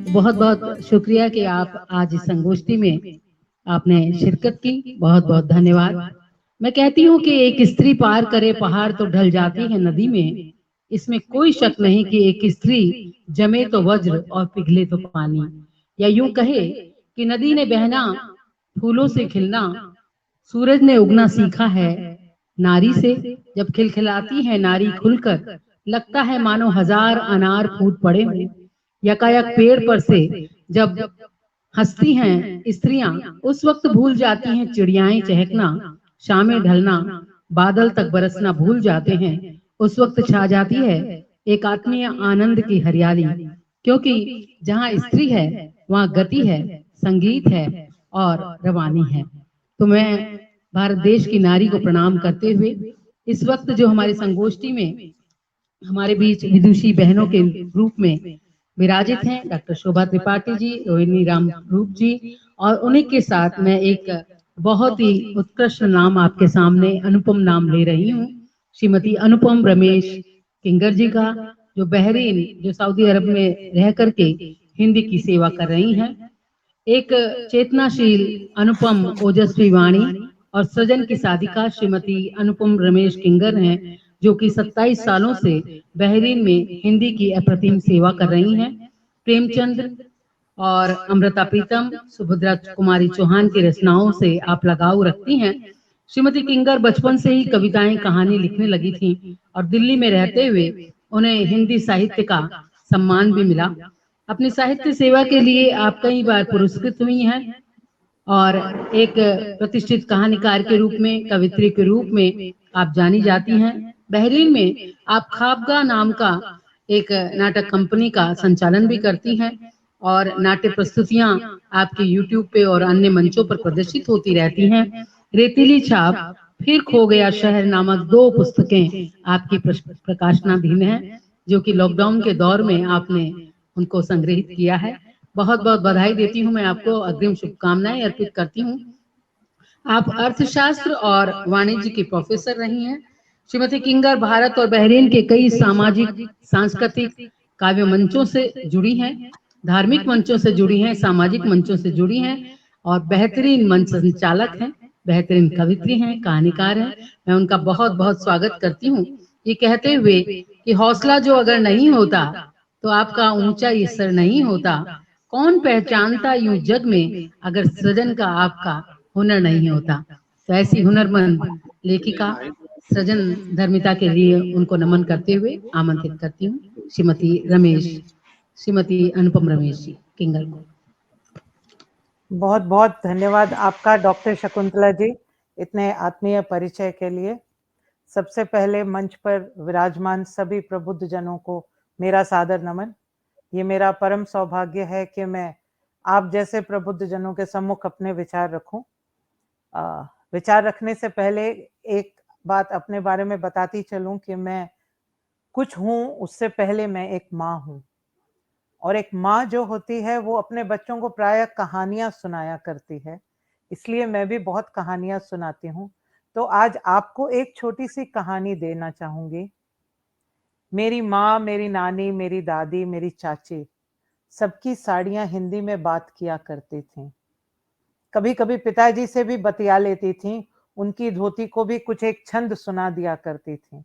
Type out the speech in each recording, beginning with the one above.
बहुत बहुत शुक्रिया कि आप आज इस संगोष्ठी में आपने शिरकत की। बहुत बहुत धन्यवाद। मैं कहती हूँ कि एक स्त्री पार करे पहाड़ तो ढल जाती है नदी में। इसमें कोई शक नहीं कि एक स्त्री जमे तो वज्र और पिघले तो पानी। या यूं कहे कि नदी ने बहना, फूलों से खिलना, सूरज ने उगना सीखा है नारी से। जब खिलखिलाती है नारी खुलकर, लगता है मानो हजार अनार फूट पड़े हों। यकायक पेड़ पर से जब हंसती हैं स्त्रियां, उस वक्त भूल जाती हैं चिड़ियाएं चहकना, शामें ढलना, बादल तक बरसना भूल जाते हैं। उस वक्त छा जाती है एक आत्मीय आनंद की हरियाली, क्योंकि जहाँ स्त्री है वहाँ गति है, संगीत है और रवानी है। तो मैं भारत देश की नारी को प्रणाम करते हुए इस वक्त जो हमारी संगोष्ठी में हमारे बीच विदुषी बहनों के रूप में विराजित हैं डॉक्टर शोभा त्रिपाठी जी, रोहिणी राम रूप जी, और उन्हीं के साथ मैं एक बहुत ही उत्कृष्ट नाम आपके सामने अनुपम नाम ले रही हूँ, श्रीमती अनुपम रमेश किंगर जी का, जो बहरीन, जो सऊदी अरब में रह करके हिंदी की सेवा कर रही हैं। एक चेतनाशील, अनुपम, ओजस्वी वाणी और सृजन की साधिका श्रीमती अनुपम रमेश किंगर हैं, जो कि 27 सालों से बहरीन में हिंदी की अप्रतिम सेवा कर रही हैं। प्रेमचंद और अमृता प्रीतम, सुभद्रा कुमारी चौहान की रचनाओं से आप लगाव रखती हैं। श्रीमती किंगर बचपन से ही कविताएं, कहानी लिखने लगी थीं और दिल्ली में रहते हुए उन्हें हिंदी साहित्य का सम्मान भी मिला। अपनी साहित्य सेवा के लिए आप कई बार पुरस्कृत हुई हैं और एक प्रतिष्ठित कहानीकार के रूप में, कवित्री के रूप में आप जानी जाती हैं। बहरीन में आप खाबगा नाम का एक नाटक कंपनी का संचालन भी करती हैं और नाट्य प्रस्तुतियां आपके यूट्यूब पे और अन्य मंचों पर प्रदर्शित होती रहती हैं। रेतीली छाप, फिर खो गया शहर नामक 2 पुस्तकें आपकी प्रकाशनाधीन हैं, जो कि लॉकडाउन के दौर में आपने उनको संग्रहित किया है। बहुत बहुत बधाई देती हूँ मैं आपको, अग्रिम शुभकामनाएं अर्पित करती हूँ। आप अर्थशास्त्र और वाणिज्य की प्रोफेसर रही हैं। श्रीमती किंगर भारत और बहरीन के कई सामाजिक, सांस्कृतिक काव्य मंचों से जुड़ी हैं, धार्मिक मंचों से जुड़ी हैं, सामाजिक मंचों से जुड़ी हैं और बेहतरीन मंच संचालक हैं, बेहतरीन कवित्री हैं, कहानीकार हैं। मैं उनका बहुत बहुत स्वागत करती हूँ, ये कहते हुए कि हौसला जो अगर नहीं होता तो आपका ऊंचा ये सर नहीं होता। कौन पहचानता यूं जग में अगर सृजन का आपका हुनर नहीं होता। तो ऐसी हुनरमंद लेखिका, सृजन धर्मिता के लिए उनको नमन करते हुए आमंत्रित करती हूँ श्रीमती अनुपम रमेश जी किंगर को। बहुत बहुत धन्यवाद आपका डॉक्टर शकुंतला जी, इतने आत्मीय परिचय के लिए। सबसे पहले मंच पर विराजमान सभी प्रबुद्ध जनों को मेरा सादर नमन। ये मेरा परम सौभाग्य है कि मैं आप जैसे प्रबुद्ध जनों के सम्मुख अपने विचार रखूं। विचार रखने से पहले एक बात अपने बारे में बताती चलूं कि मैं कुछ हूं, उससे पहले मैं एक माँ हूं। और एक माँ जो होती है वो अपने बच्चों को प्रायः कहानियां सुनाया करती है, इसलिए मैं भी बहुत कहानियां सुनाती हूँ। तो आज आपको एक छोटी सी कहानी देना चाहूंगी। मेरी माँ, मेरी नानी, मेरी दादी, मेरी चाची, सबकी साड़ियां हिंदी में बात किया करती थीं। कभी कभी पिताजी से भी बतिया लेती थीं, उनकी धोती को भी कुछ एक छंद सुना दिया करती थीं।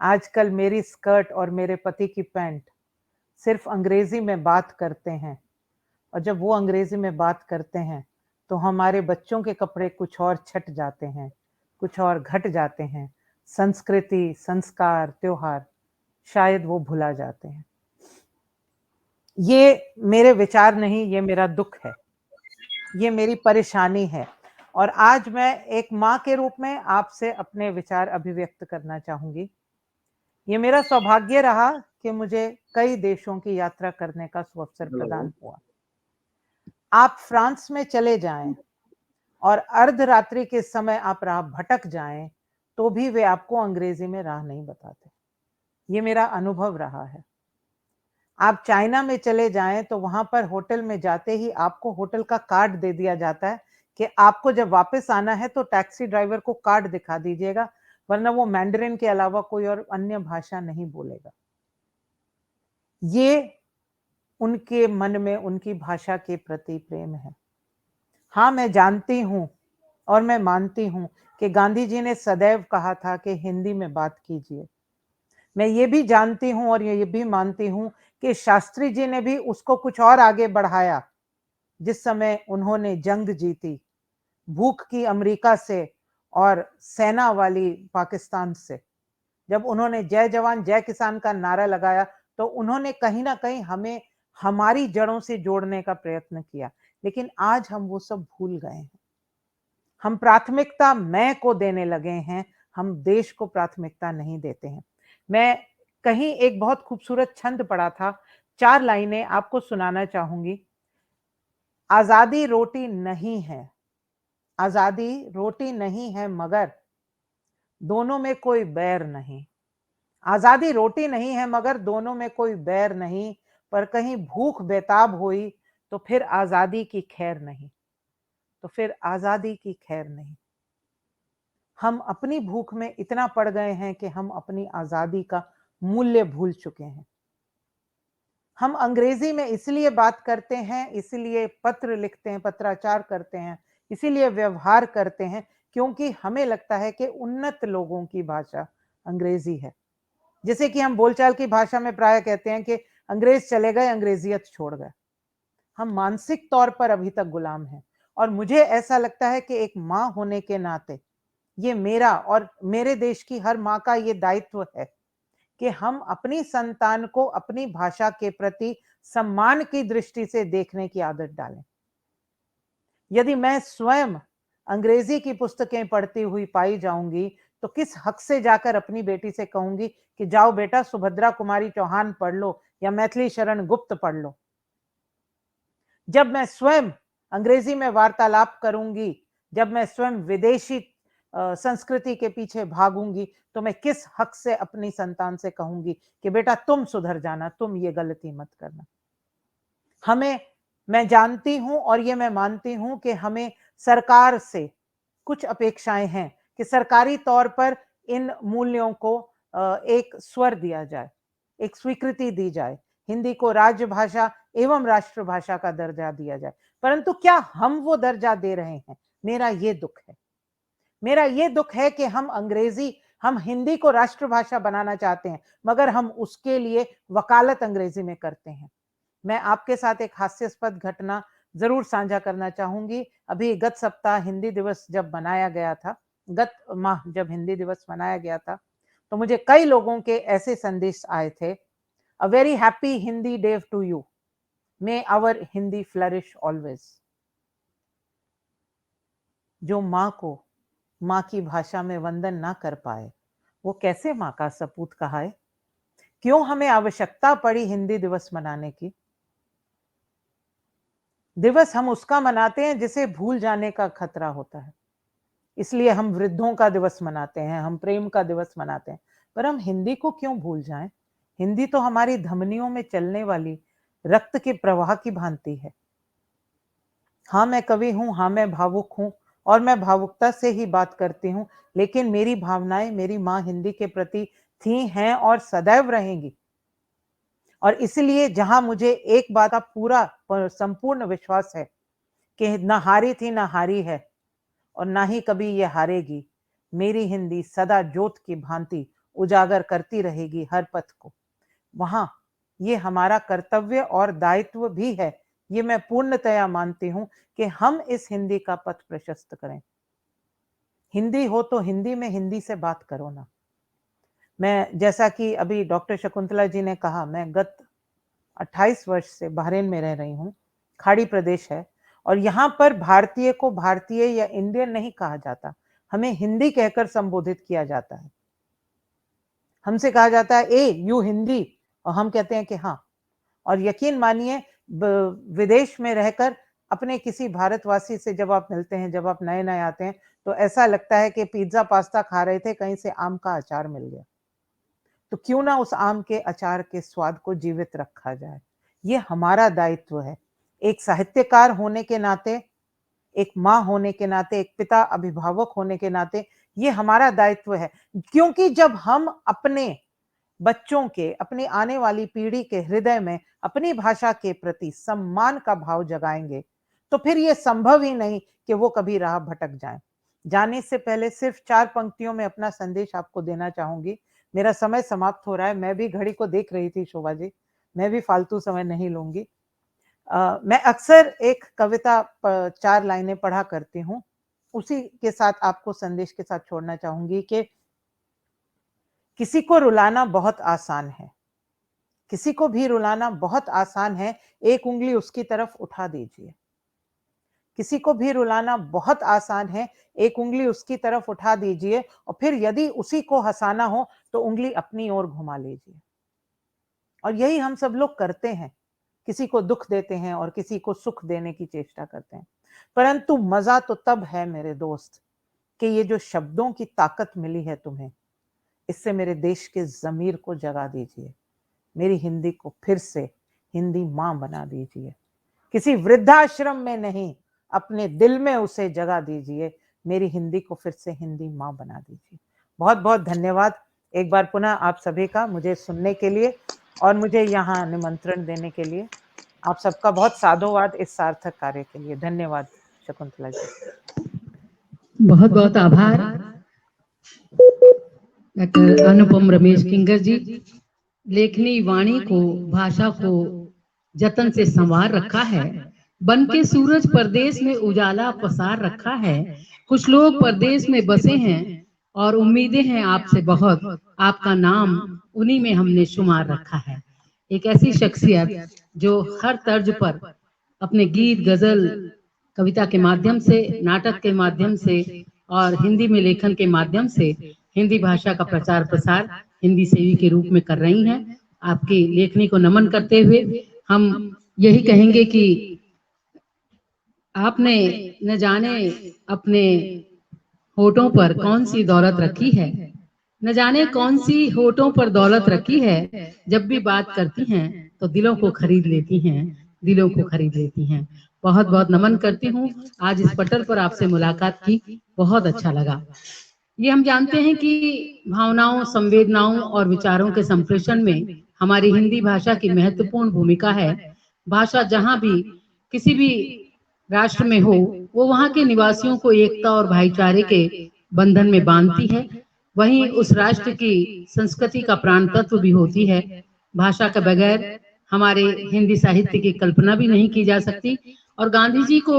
आजकल मेरी स्कर्ट और मेरे पति की पैंट सिर्फ अंग्रेजी में बात करते हैं, और जब वो अंग्रेजी में बात करते हैं तो हमारे बच्चों के कपड़े कुछ और छट जाते हैं, कुछ और घट जाते हैं। संस्कृति, संस्कार, त्योहार शायद वो भुला जाते हैं। ये मेरे विचार नहीं, ये मेरा दुख है, ये मेरी परेशानी है। और आज मैं एक माँ के रूप में आपसे अपने विचार अभिव्यक्त करना चाहूंगी। ये मेरा सौभाग्य रहा कि मुझे कई देशों की यात्रा करने का सुअवसर प्रदान हुआ। आप फ्रांस में चले जाएं और अर्धरात्रि के समय आप राह भटक जाएं तो भी वे आपको अंग्रेजी में राह नहीं बताते। ये मेरा अनुभव रहा है। आप चाइना में चले जाएं तो वहां पर होटल में जाते ही आपको होटल का कार्ड दे दिया जाता है कि आपको जब वापस आना है तो टैक्सी ड्राइवर को कार्ड दिखा दीजिएगा, वरना वो मैंडरिन के अलावा कोई और अन्य भाषा नहीं बोलेगा। ये उनके मन में उनकी भाषा के प्रति प्रेम है। हाँ, मैं जानती हूँ और मैं मानती हूँ कि गांधी जी ने सदैव कहा था कि हिंदी में बात कीजिए। मैं ये भी जानती हूँ और ये भी मानती हूँ कि शास्त्री जी ने भी उसको कुछ और आगे बढ़ाया जिस समय उन्होंने जंग जीती, भूख की अमेरिका से और सेना वाली पाकिस्तान से। जब उन्होंने जय जवान जय किसान का नारा लगाया तो उन्होंने कहीं ना कहीं हमें हमारी जड़ों से जोड़ने का प्रयत्न किया, लेकिन आज हम वो सब भूल गए हैं। हम प्राथमिकता मैं को देने लगे हैं, हम देश को प्राथमिकता नहीं देते हैं। मैं कहीं एक बहुत खूबसूरत छंद पढ़ा था, 4 लाइनें आपको सुनाना चाहूंगी। आजादी रोटी नहीं है, आजादी रोटी नहीं है मगर दोनों में कोई बैर नहीं। आजादी रोटी नहीं है मगर दोनों में कोई बैर नहीं, पर कहीं भूख बेताब हुई तो फिर आजादी की खैर नहीं, तो फिर आजादी की खैर नहीं। हम अपनी भूख में इतना पड़ गए हैं कि हम अपनी आजादी का मूल्य भूल चुके हैं। हम अंग्रेजी में इसलिए बात करते हैं, इसलिए पत्र लिखते हैं, पत्राचार करते हैं, इसीलिए व्यवहार करते हैं क्योंकि हमें लगता है कि उन्नत लोगों की भाषा अंग्रेजी है। जैसे कि हम बोलचाल की भाषा में प्राय कहते हैं कि अंग्रेज चले गए, अंग्रेजियत छोड़ गए। हम मानसिक तौर पर अभी तक गुलाम हैं और मुझे ऐसा लगता है कि एक माँ होने के नाते ये मेरा और मेरे देश की हर माँ का ये दायित्व है कि हम अपनी संतान को अपनी भाषा के प्रति सम्मान की दृष्टि से देखने की आदत डालें। यदि मैं स्वयं अंग्रेजी की पुस्तकें पढ़ती हुई पाई जाऊंगी तो किस हक से जाकर अपनी बेटी से कहूंगी कि जाओ बेटा सुभद्रा कुमारी चौहान पढ़ लो या मैथिली शरण गुप्त पढ़ लो। जब मैं स्वयं अंग्रेजी में वार्तालाप करूंगी, जब मैं स्वयं विदेशी संस्कृति के पीछे भागूंगी, तो मैं किस हक से अपनी संतान से कहूंगी कि बेटा तुम सुधर जाना, तुम ये गलती मत करना। मैं जानती हूं और ये मैं मानती हूं कि हमें सरकार से कुछ अपेक्षाएं हैं कि सरकारी तौर पर इन मूल्यों को एक स्वर दिया जाए, एक स्वीकृति दी जाए, हिंदी को राजभाषा एवं राष्ट्रभाषा का दर्जा दिया जाए। परंतु क्या हम वो दर्जा दे रहे हैं? मेरा ये दुख है। मेरा ये दुख है कि हम हिंदी को राष्ट्रभाषा बनाना चाहते हैं, मगर हम उसके लिए वकालत अंग्रेजी में करते हैं। मैं आपके साथ एक हास्यास्पद घटना जरूर साझा करना चाहूंगी। अभी गत सप्ताह हिंदी दिवस जब मनाया गया था, गत माह जब हिंदी दिवस मनाया गया था, तो मुझे कई लोगों के ऐसे संदेश आए थे, a very happy Hindi day to you, may our Hindi flourish always. जो माँ को माँ की भाषा में वंदन ना कर पाए वो कैसे माँ का सपूत कहाए? क्यों हमें आवश्यकता पड़ी हिंदी दिवस मनाने की? दिवस हम उसका मनाते हैं जिसे भूल जाने का खतरा होता है, इसलिए हम वृद्धों का दिवस मनाते हैं, हम प्रेम का दिवस मनाते हैं, पर हम हिंदी को क्यों भूल जाएं? हिंदी तो हमारी धमनियों में चलने वाली रक्त के प्रवाह की भांति है। हाँ मैं कवि हूँ, हाँ मैं भावुक हूँ और मैं भावुकता से ही बात करती हूँ, लेकिन मेरी भावनाएं मेरी माँ हिंदी के प्रति थी, हैं और सदैव रहेंगी। और इसलिए जहां मुझे एक बात का पूरा संपूर्ण विश्वास है कि न हारी थी न हारी है और ना ही कभी ये हारेगी, मेरी हिंदी सदा ज्योत की भांति उजागर करती रहेगी हर पथ को। वहां ये हमारा कर्तव्य और दायित्व भी है, ये मैं पूर्णतया मानती हूं कि हम इस हिंदी का पथ प्रशस्त करें। हिंदी हो तो हिंदी में हिंदी से बात करो ना। मैं जैसा कि अभी डॉक्टर शकुंतला जी ने कहा, मैं गत 28 वर्ष से बहरीन में रह रही हूँ। खाड़ी प्रदेश है और यहाँ पर भारतीय को भारतीय या इंडियन नहीं कहा जाता, हमें हिंदी कहकर संबोधित किया जाता है। हमसे कहा जाता है ए यू हिंदी, और हम कहते हैं कि हाँ। और यकीन मानिए विदेश में रहकर अपने किसी भारतवासी से जब आप मिलते हैं, जब आप नए नए आते हैं, तो ऐसा लगता है कि पिज्जा पास्ता खा रहे थे, कहीं से आम का अचार मिल गया। तो क्यों ना उस आम के अचार के स्वाद को जीवित रखा जाए। ये हमारा दायित्व है, एक साहित्यकार होने के नाते, एक माँ होने के नाते, एक पिता अभिभावक होने के नाते, ये हमारा दायित्व है, क्योंकि जब हम अपने बच्चों के, अपनी आने वाली पीढ़ी के हृदय में अपनी भाषा के प्रति सम्मान का भाव जगाएंगे, तो फिर ये संभव ही नहीं कि वो कभी राह भटक जाएं। जाने से पहले सिर्फ 4 पंक्तियों में अपना संदेश आपको देना चाहूंगी। मेरा समय समाप्त हो रहा है, मैं भी घड़ी को देख रही थी शोभा जी, मैं भी फालतू समय नहीं लूंगी। मैं अक्सर एक कविता 4 लाइनें पढ़ा करती हूँ, उसी के साथ आपको संदेश के साथ छोड़ना चाहूंगी कि किसी को रुलाना बहुत आसान है, किसी को भी रुलाना बहुत आसान है, एक उंगली उसकी तरफ उठा दीजिए। किसी को भी रुलाना बहुत आसान है, एक उंगली उसकी तरफ उठा दीजिए, और फिर यदि उसी को हंसाना हो तो उंगली अपनी ओर घुमा लीजिए। और यही हम सब लोग करते हैं, किसी को दुख देते हैं और किसी को सुख देने की चेष्टा करते हैं। परंतु मजा तो तब है मेरे दोस्त कि ये जो शब्दों की ताकत मिली है तुम्हें, इससे मेरे देश के ज़मीर को जगा दीजिए, मेरी हिंदी को फिर से हिंदी माँ बना दीजिए। किसी वृद्धाश्रम में नहीं, अपने दिल में उसे जगा दीजिए, मेरी हिंदी को फिर से हिंदी माँ बना दीजिए। बहुत बहुत धन्यवाद एक बार पुनः आप सभी का मुझे सुनने के लिए और मुझे यहाँ निमंत्रण देने के लिए। आप सबका बहुत साधुवाद इस सार्थक कार्य के लिए। धन्यवाद शकुंतला जी। बहुत बहुत आभार डॉक्टर अनुपम रमेश किंगर जी। लेखनी वाणी को, भाषा को जतन से संवार रखा है। बन के सूरज परदेश में उजाला पसार रखा है। कुछ लोग परदेश में बसे हैं और उम्मीदें हैं आपसे बहुत, आपका नाम उन्हीं में हमने शुमार रखा है। एक ऐसी शख्सियत जो हर तर्ज पर अपने गीत, गजल, कविता के माध्यम से, नाटक के माध्यम से और हिंदी में लेखन के माध्यम से हिंदी भाषा का प्रचार प्रसार हिंदी सेवी के रूप में कर रही हैं। आपकी लेखनी को नमन करते हुए हम यही कहेंगे कि आपने न जाने अपने होठों पर कौन सी दौलत रखी है, न जाने कौन सी होठों पर दौलत रखी है। जब भी बात करती हैं तो दिलों को खरीद लेती हैं, दिलों को खरीद लेती हैं। बहुत बहुत नमन करती हूँ। आज इस पटल पर आपसे मुलाकात की, बहुत अच्छा लगा। ये हम जानते हैं कि भावनाओं, संवेदनाओं और विचारों के संप्रेषण में हमारी हिंदी भाषा की महत्वपूर्ण भूमिका है। भाषा जहाँ भी किसी भी राष्ट्र में हो, वो वहाँ के निवासियों को एकता और भाईचारे के बंधन में बांधती है। वहीं उस राष्ट्र की संस्कृति का प्राण तत्व भी होती है। भाषा के बगैर हमारे हिंदी साहित्य की कल्पना भी नहीं की जा सकती। और गांधी जी को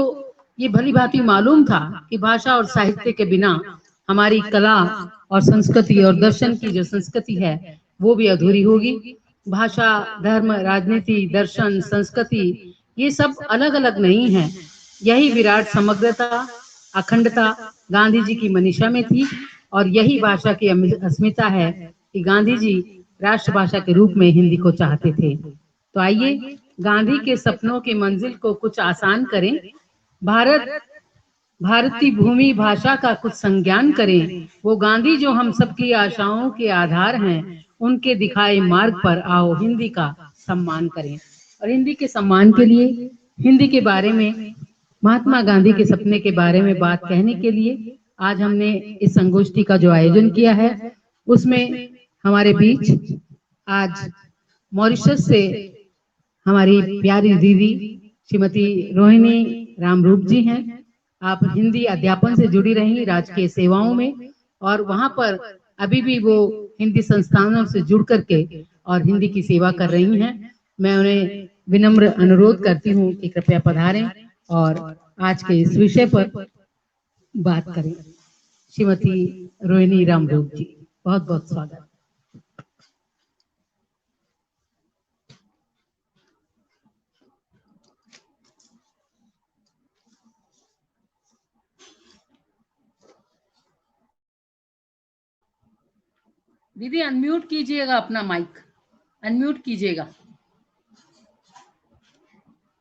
ये भली भांति मालूम था कि भाषा और साहित्य के बिना हमारी कला और संस्कृति और दर्शन की जो संस्कृति है वो भी अधूरी होगी। भाषा, धर्म, राजनीति, दर्शन, संस्कृति ये सब अलग अलग नहीं है। यही विराट समग्रता, अखंडता गांधी जी की मनीषा में थी और यही भाषा की अस्मिता है कि गांधी जी राष्ट्रभाषा के रूप में हिंदी को चाहते थे। तो आइए गांधी के सपनों की मंजिल को कुछ आसान करें। भारतीय भूमि भाषा का कुछ संज्ञान करें। वो गांधी जो हम सबकी आशाओं के आधार हैं, उनके दिखाए मार्ग पर आओ हिंदी का सम्मान करें। और हिंदी के सम्मान के लिए, हिंदी के बारे में, महात्मा गांधी के सपने के बारे में बात कहने के लिए आज हमने इस संगोष्ठी का जो आयोजन किया है, उसमें हमारे बीच आज मॉरिशस से हमारी प्यारी दीदी श्रीमती रोहिणी रामरूप जी हैं। आप हिंदी अध्यापन से जुड़ी रही राजकीय सेवाओं में, और वहां पर अभी भी वो हिंदी संस्थानों से जुड़ करके और हिंदी की सेवा कर रही हैं। मैं उन्हें विनम्र अनुरोध करती हूँ कि कृपया पधारें और आज के इस विषय पर बात करें। श्रीमती रोहिणी रामरूप जी, बहुत बहुत स्वागत। दीदी अनम्यूट कीजिएगा अपना माइक, अनम्यूट कीजिएगा।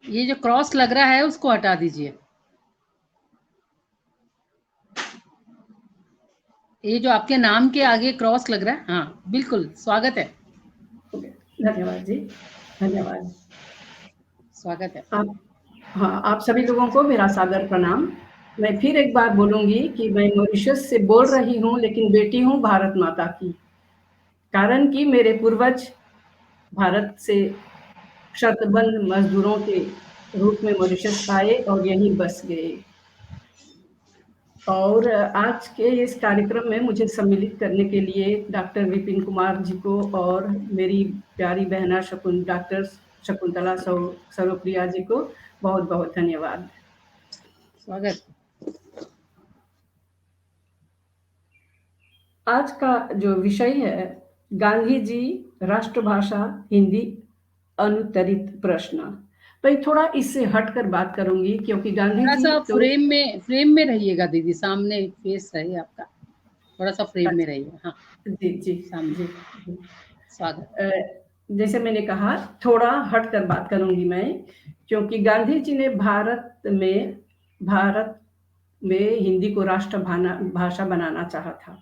ये जो क्रॉस लग रहा है उसको हटा दीजिए। ये जो आपके नाम के आगे क्रॉस लग रहा है, हाँ बिल्कुल, स्वागत है। धन्यवाद जी, धन्यवाद। स्वागत है। आप सभी लोगों को मेरा सादर प्रणाम। मैं फिर एक बार बोलूंगी कि मैं मॉरिशस से बोल रही हूँ, लेकिन बेटी हूँ भारत माता की। कारण कि मेरे पूर्वज भारत से शर्तबंद मजदूरों के रूप में मॉरिशस आए और यहीं बस गए। और आज के इस कार्यक्रम में मुझे सम्मिलित करने के लिए डॉक्टर विपिन कुमार जी को और मेरी प्यारी बहना डॉक्टर शकुंतला सर्वप्रिया जी को बहुत बहुत धन्यवाद। स्वागत। आज का जो विषय है, गांधी जी राष्ट्रभाषा हिंदी अनुत्तरित प्रश्न। मैं थोड़ा इससे हटकर बात करूंगी क्योंकि गांधी थोड़ा जी सा तो फ्रेम में रहिएगा दीदी, सामने फेस रहे आपका, थोड़ा सा फ्रेम में रहिए। हाँ, जी जी सामने। जी। स्वागत। जैसे मैंने कहा, थोड़ा हटकर बात करूंगी मैं, क्योंकि गांधी जी ने भारत में हिंदी को राष्ट्र भाषा बनाना चाहा था।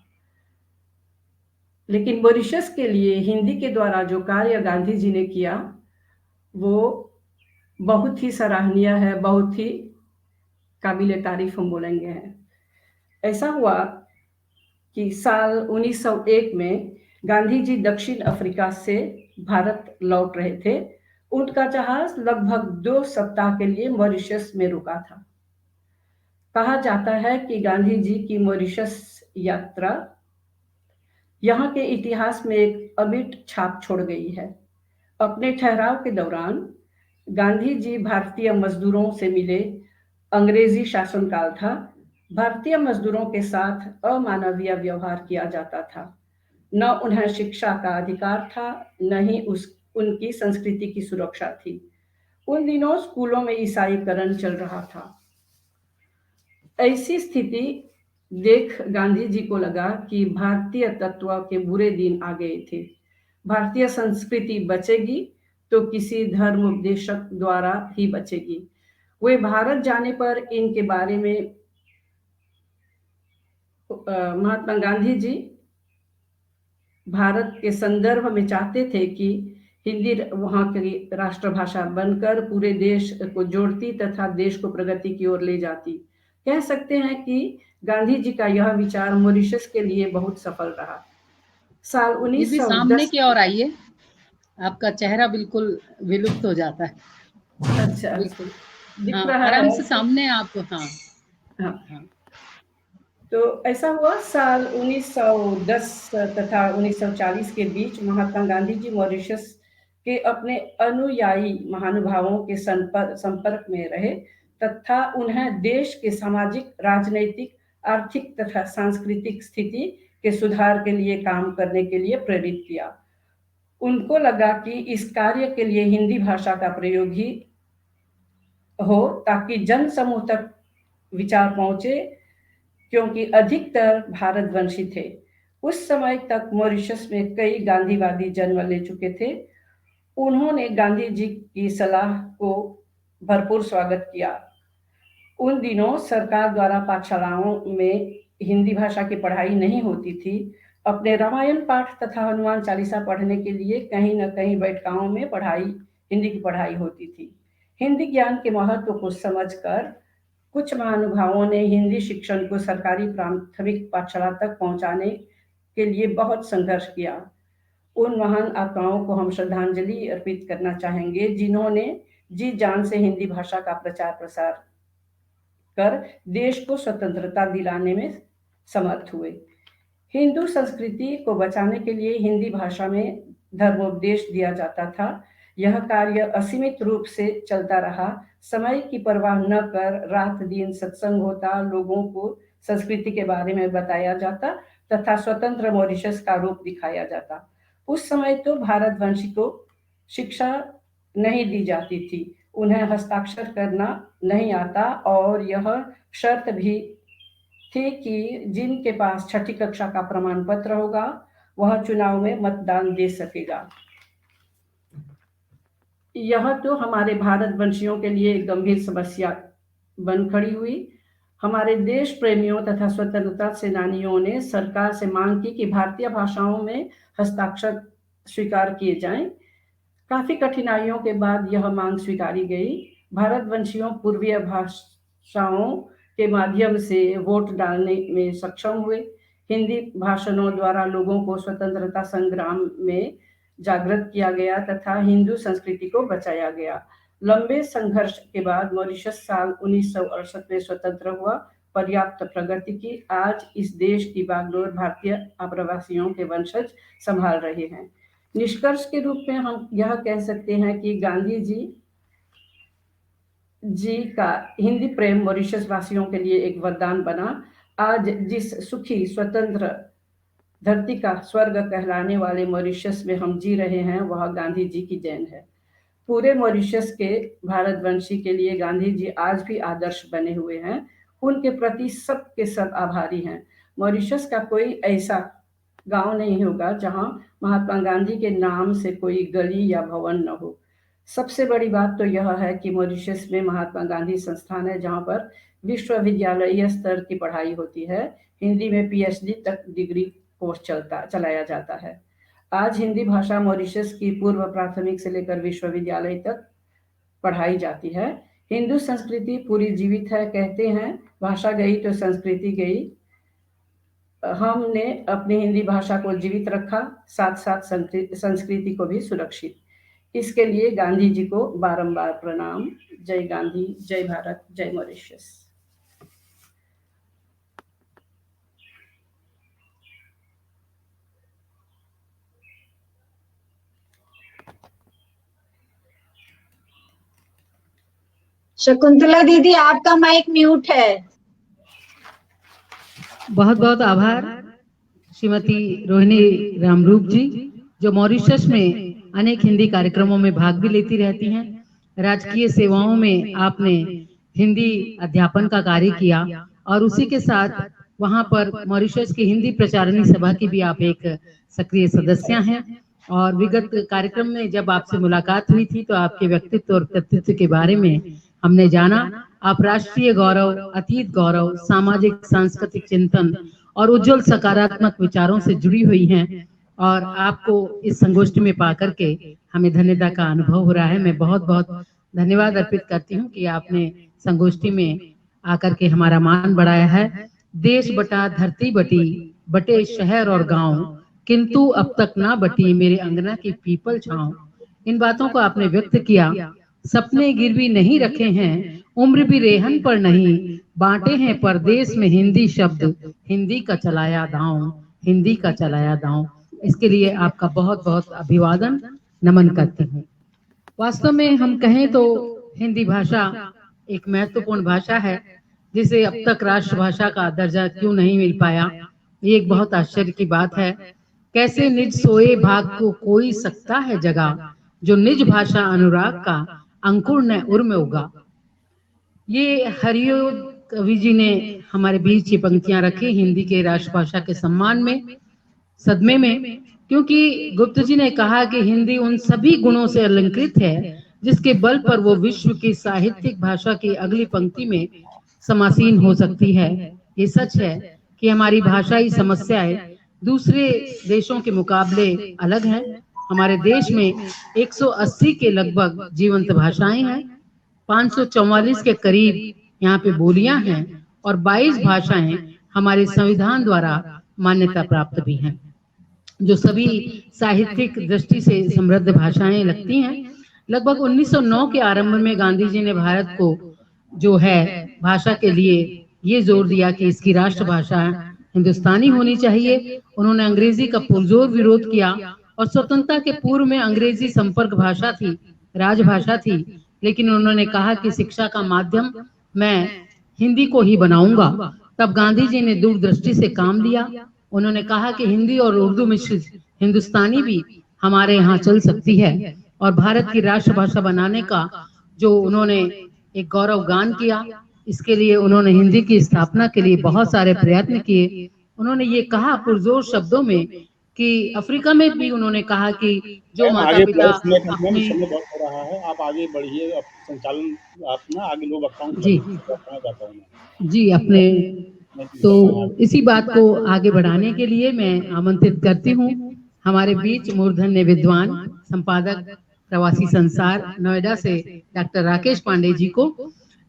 लेकिन मॉरिशस के लिए हिंदी के द्वारा जो कार्य गांधी जी ने किया वो बहुत ही सराहनीय है, बहुत ही काबिले तारीफ हम बोलेंगे हैं। ऐसा हुआ कि साल 1901 में गांधी जी दक्षिण अफ्रीका से भारत लौट रहे थे। उनका जहाज लगभग 2 सप्ताह के लिए मॉरिशस में रुका था। कहा जाता है कि गांधी जी की मॉरिशस यात्रा यहाँ के इतिहास में एक अमिट छाप छोड़ गई है। अपने ठहराव के दौरान गांधी जी भारतीय मजदूरों से मिले। अंग्रेजी शासनकाल था। भारतीय मजदूरों के साथ अमानवीय व्यवहार किया जाता था। न उन्हें शिक्षा का अधिकार था, न ही उनकी संस्कृति की सुरक्षा थी। उन दिनों स्कूलों में ईसाईकरण चल रहा था। ऐसी स्थिति देख गांधी जी को लगा कि भारतीय तत्व के बुरे दिन आ गए थे। भारतीय संस्कृति बचेगी तो किसी धर्म उपदेशक द्वारा ही बचेगी। वे भारत जाने पर इनके बारे में महात्मा गांधी जी भारत के संदर्भ में चाहते थे कि हिंदी वहाँ की राष्ट्रभाषा बनकर पूरे देश को जोड़ती तथा देश को प्रगति की ओर ले जाती। कह सकते हैं कि गांधी जी का यह विचार मॉरिशस के लिए बहुत सफल रहा। साल दीदी सामने 1910 की ओर आइए, आपका चेहरा बिल्कुल विलुप्त हो जाता है। अच्छा, बिल्कुल। दिख हाँ, रहा आराम है। से सामने आप। हाँ हाँ, हाँ। तो ऐसा हुआ साल 1910 तथा 1940 के बीच महात्मा गांधी जी मॉरिशस के अपने अनुयायी महानुभावों के संपर्क में रहे तथा उन्हें देश के सामाजिक, राजनीतिक, आर्थिक तथा सांस्कृतिक स्थिति के सुधार के लिए काम करने के लिए प्रेरित किया। उनको लगा कि इस कार्य के लिए हिंदी भाषा का प्रयोग ही हो ताकि जन समूह तक विचार पहुंचे, क्योंकि अधिकतर भारतवंशी थे। उस समय तक मॉरिशस में कई गांधीवादी जन्म ले चुके थे। उन्होंने गांधी जी की सलाह को भरपूर स्वागत किया। उन दिनों सरकार द्वारा पाठशालाओं में हिंदी भाषा की पढ़ाई नहीं होती थी। अपने रामायण पाठ तथा हनुमान चालीसा पढ़ने के लिए कहीं न कहीं बैठकाओं में हिंदी की पढ़ाई होती थी। हिंदी ज्ञान के महत्व को समझकर कुछ महानुभावों ने हिंदी शिक्षण को सरकारी प्राथमिक पाठशाला तक पहुंचाने के लिए बहुत संघर्ष किया। उन महान आत्माओं को हम श्रद्धांजलि अर्पित करना चाहेंगे जिन्होंने जी जान से हिंदी भाषा का प्रचार प्रसार कर देश को स्वतंत्रता दिलाने में समर्थ हुए। हिंदू संस्कृति को बचाने के लिए हिंदी भाषा में धर्मोपदेश दिया जाता था। यह कार्य असीमित रूप से चलता रहा। समय की परवाह न कर रात दिन सत्संग होता, लोगों को संस्कृति के बारे में बताया जाता तथा स्वतंत्र मॉरिशस का रूप दिखाया जाता। उस समय तो भारतवंशी को शिक्षा नहीं दी जाती थी, उन्हें हस्ताक्षर करना नहीं आता और यह शर्त भी थी कि जिनके पास छठी कक्षा का प्रमाण पत्र होगा वह चुनाव में मतदान दे सकेगा। यह तो हमारे भारतवंशियों के लिए एक गंभीर समस्या बन खड़ी हुई। हमारे देश प्रेमियों तथा स्वतंत्रता सेनानियों ने सरकार से मांग की कि भारतीय भाषाओं में हस्ताक्षर स्वीकार किए जाएं। काफी कठिनाइयों के बाद यह मांग स्वीकारी गई। भारतवंशियों पूर्वीय भाषाओं के माध्यम से वोट डालने में सक्षम हुए। हिंदी भाषणों द्वारा लोगों को स्वतंत्रता संग्राम में जागृत किया गया तथा हिंदू संस्कृति को बचाया गया। लंबे संघर्ष के बाद मॉरिशस साल 1968 में स्वतंत्र हुआ। पर्याप्त प्रगति की आज इस देश की बागडोर भारतीय आप्रवासियों के वंशज संभाल रहे हैं। निष्कर्ष के रूप में हम यह कह सकते हैं कि गांधी जी का हिंदी प्रेम मॉरिशस वासियों के लिए एक वरदान बना। आज जिस सुखी स्वतंत्र धरती का स्वर्ग कहलाने वाले मॉरिशस में हम जी रहे हैं वह गांधी जी की देन है। पूरे मॉरिशस के भारतवंशी के लिए गांधी जी आज भी आदर्श बने हुए हैं। उनके प्रति सब के सब आभारी हैं। मॉरिशस का कोई ऐसा गांव नहीं होगा जहां महात्मा गांधी के नाम से कोई गली या भवन न हो। सबसे बड़ी बात तो यह है कि मॉरिशस में महात्मा गांधी संस्थान है जहां पर विश्वविद्यालयीय स्तर की पढ़ाई होती है। हिंदी में PhD तक डिग्री कोर्स चलाया जाता है। आज हिंदी भाषा मॉरिशस की पूर्व प्राथमिक से लेकर विश्वविद्यालय तक पढ़ाई जाती है। हिंदू संस्कृति पूरी जीवित है। कहते हैं भाषा गई तो संस्कृति गई। हमने अपनी हिंदी भाषा को जीवित रखा, साथ साथ संस्कृति को भी सुरक्षित। इसके लिए गांधी जी को बारंबार प्रणाम। जय गांधी, जय भारत, जय मॉरिशस। शकुंतला दीदी आपका माइक म्यूट है। बहुत बहुत आभार श्रीमती रोहिणी रामरूप जी, जो मॉरिशस में अनेक हिंदी कार्यक्रमों में भाग भी लेती रहती हैं। राजकीय सेवाओं में आपने हिंदी अध्यापन का कार्य किया और उसी के साथ वहां पर मॉरिशस की हिंदी प्रचारणी सभा की भी आप एक सक्रिय सदस्य हैं। और विगत कार्यक्रम में जब आपसे मुलाकात हुई थी तो आपके व्यक्तित्व और कृतित्व के बारे में हमने जाना। आप राष्ट्रीय गौरव, अतीत गौरव, सामाजिक सांस्कृतिक चिंतन और उज्जवल सकारात्मक विचारों से जुड़ी हुई हैं और आपको इस संगोष्ठी में पा करके हमें धन्यता का अनुभव हो रहा है। मैं बहुत बहुत धन्यवाद अर्पित करती हूँ कि आपने संगोष्ठी में आकर के हमारा मान बढ़ाया है। देश बटा धरती बटी, बटे शहर और गांव, किंतु अब तक ना बटी मेरे अंगना की पीपल छांव। इन बातों को आपने व्यक्त किया। सपने गिरवी नहीं रखे हैं, उम्र भी रेहन पर नहीं, बांटे हैं परदेश में हिंदी शब्द, हिंदी का चलाया दांव, हिंदी का चलाया दांव। इसके लिए आपका बहुत बहुत अभिवादन, नमन करती हूँ। वास्तव में हम कहें तो हिंदी भाषा एक महत्वपूर्ण भाषा है जिसे अब तक राष्ट्रभाषा का दर्जा क्यों नहीं मिल पाया, ये एक बहुत आश्चर्य की बात है। कैसे निज सोए भाग को कोई सकता है जगह, जो निज भाषा अनुराग का अंकुर न उर्म उगा। ये हरियो कवि जी ने हमारे बीच ये पंक्तियां रखी हिंदी के राष्ट्रभाषा के सम्मान में, सदमे में, क्योंकि गुप्त जी ने कहा कि हिंदी उन सभी गुणों से अलंकृत है जिसके बल पर वो विश्व की साहित्यिक भाषा की अगली पंक्ति में समासीन हो सकती है। ये सच है कि हमारी भाषाई समस्याएं दूसरे देशों के मुकाबले अलग हैं। हमारे देश में 180 के लगभग जीवंत भाषाएं हैं, 544 के करीब यहाँ पे बोलियां हैं और 22 भाषाएं हमारे संविधान द्वारा मान्यता प्राप्त भी हैं, जो सभी साहित्यिक दृष्टि से समृद्ध भाषाएं लगती हैं। लगभग 1909 के आरंभ में गांधी जी ने भारत को जो है भाषा के लिए ये जोर दिया कि इसकी राष्ट्रभाषा हिंदुस्तानी होनी चाहिए। उन्होंने अंग्रेजी का पुरजोर विरोध किया और स्वतंत्रता के पूर्व में अंग्रेजी संपर्क भाषा थी, राजभाषा थी, लेकिन उन्होंने कहा कि शिक्षा का माध्यम मैं हिंदी को ही बनाऊंगा। तब गांधी जी ने दूरदृष्टि से काम लिया। उन्होंने कहा कि हिंदी और उर्दू मिश्रित हिंदुस्तानी भी हमारे यहाँ चल सकती है और भारत की राष्ट्रभाषा बनाने का जो उन्होंने एक गौरव गान किया, इसके लिए उन्होंने हिंदी की स्थापना के लिए बहुत सारे प्रयत्न किए। उन्होंने ये कहा पुरजोर शब्दों में कि अफ्रीका में भी उन्होंने कहा कि जो माता पिता अपनी बहुत हो रहा है, आप आगे बढ़िए, संचालन आप ना आगे लोग जी अपने तो इसी बात को आगे बढ़ाने के लिए मैं आमंत्रित करती हूँ हमारे बीच मूर्धन्य विद्वान संपादक प्रवासी संसार नोएडा से डॉक्टर राकेश पांडे जी को।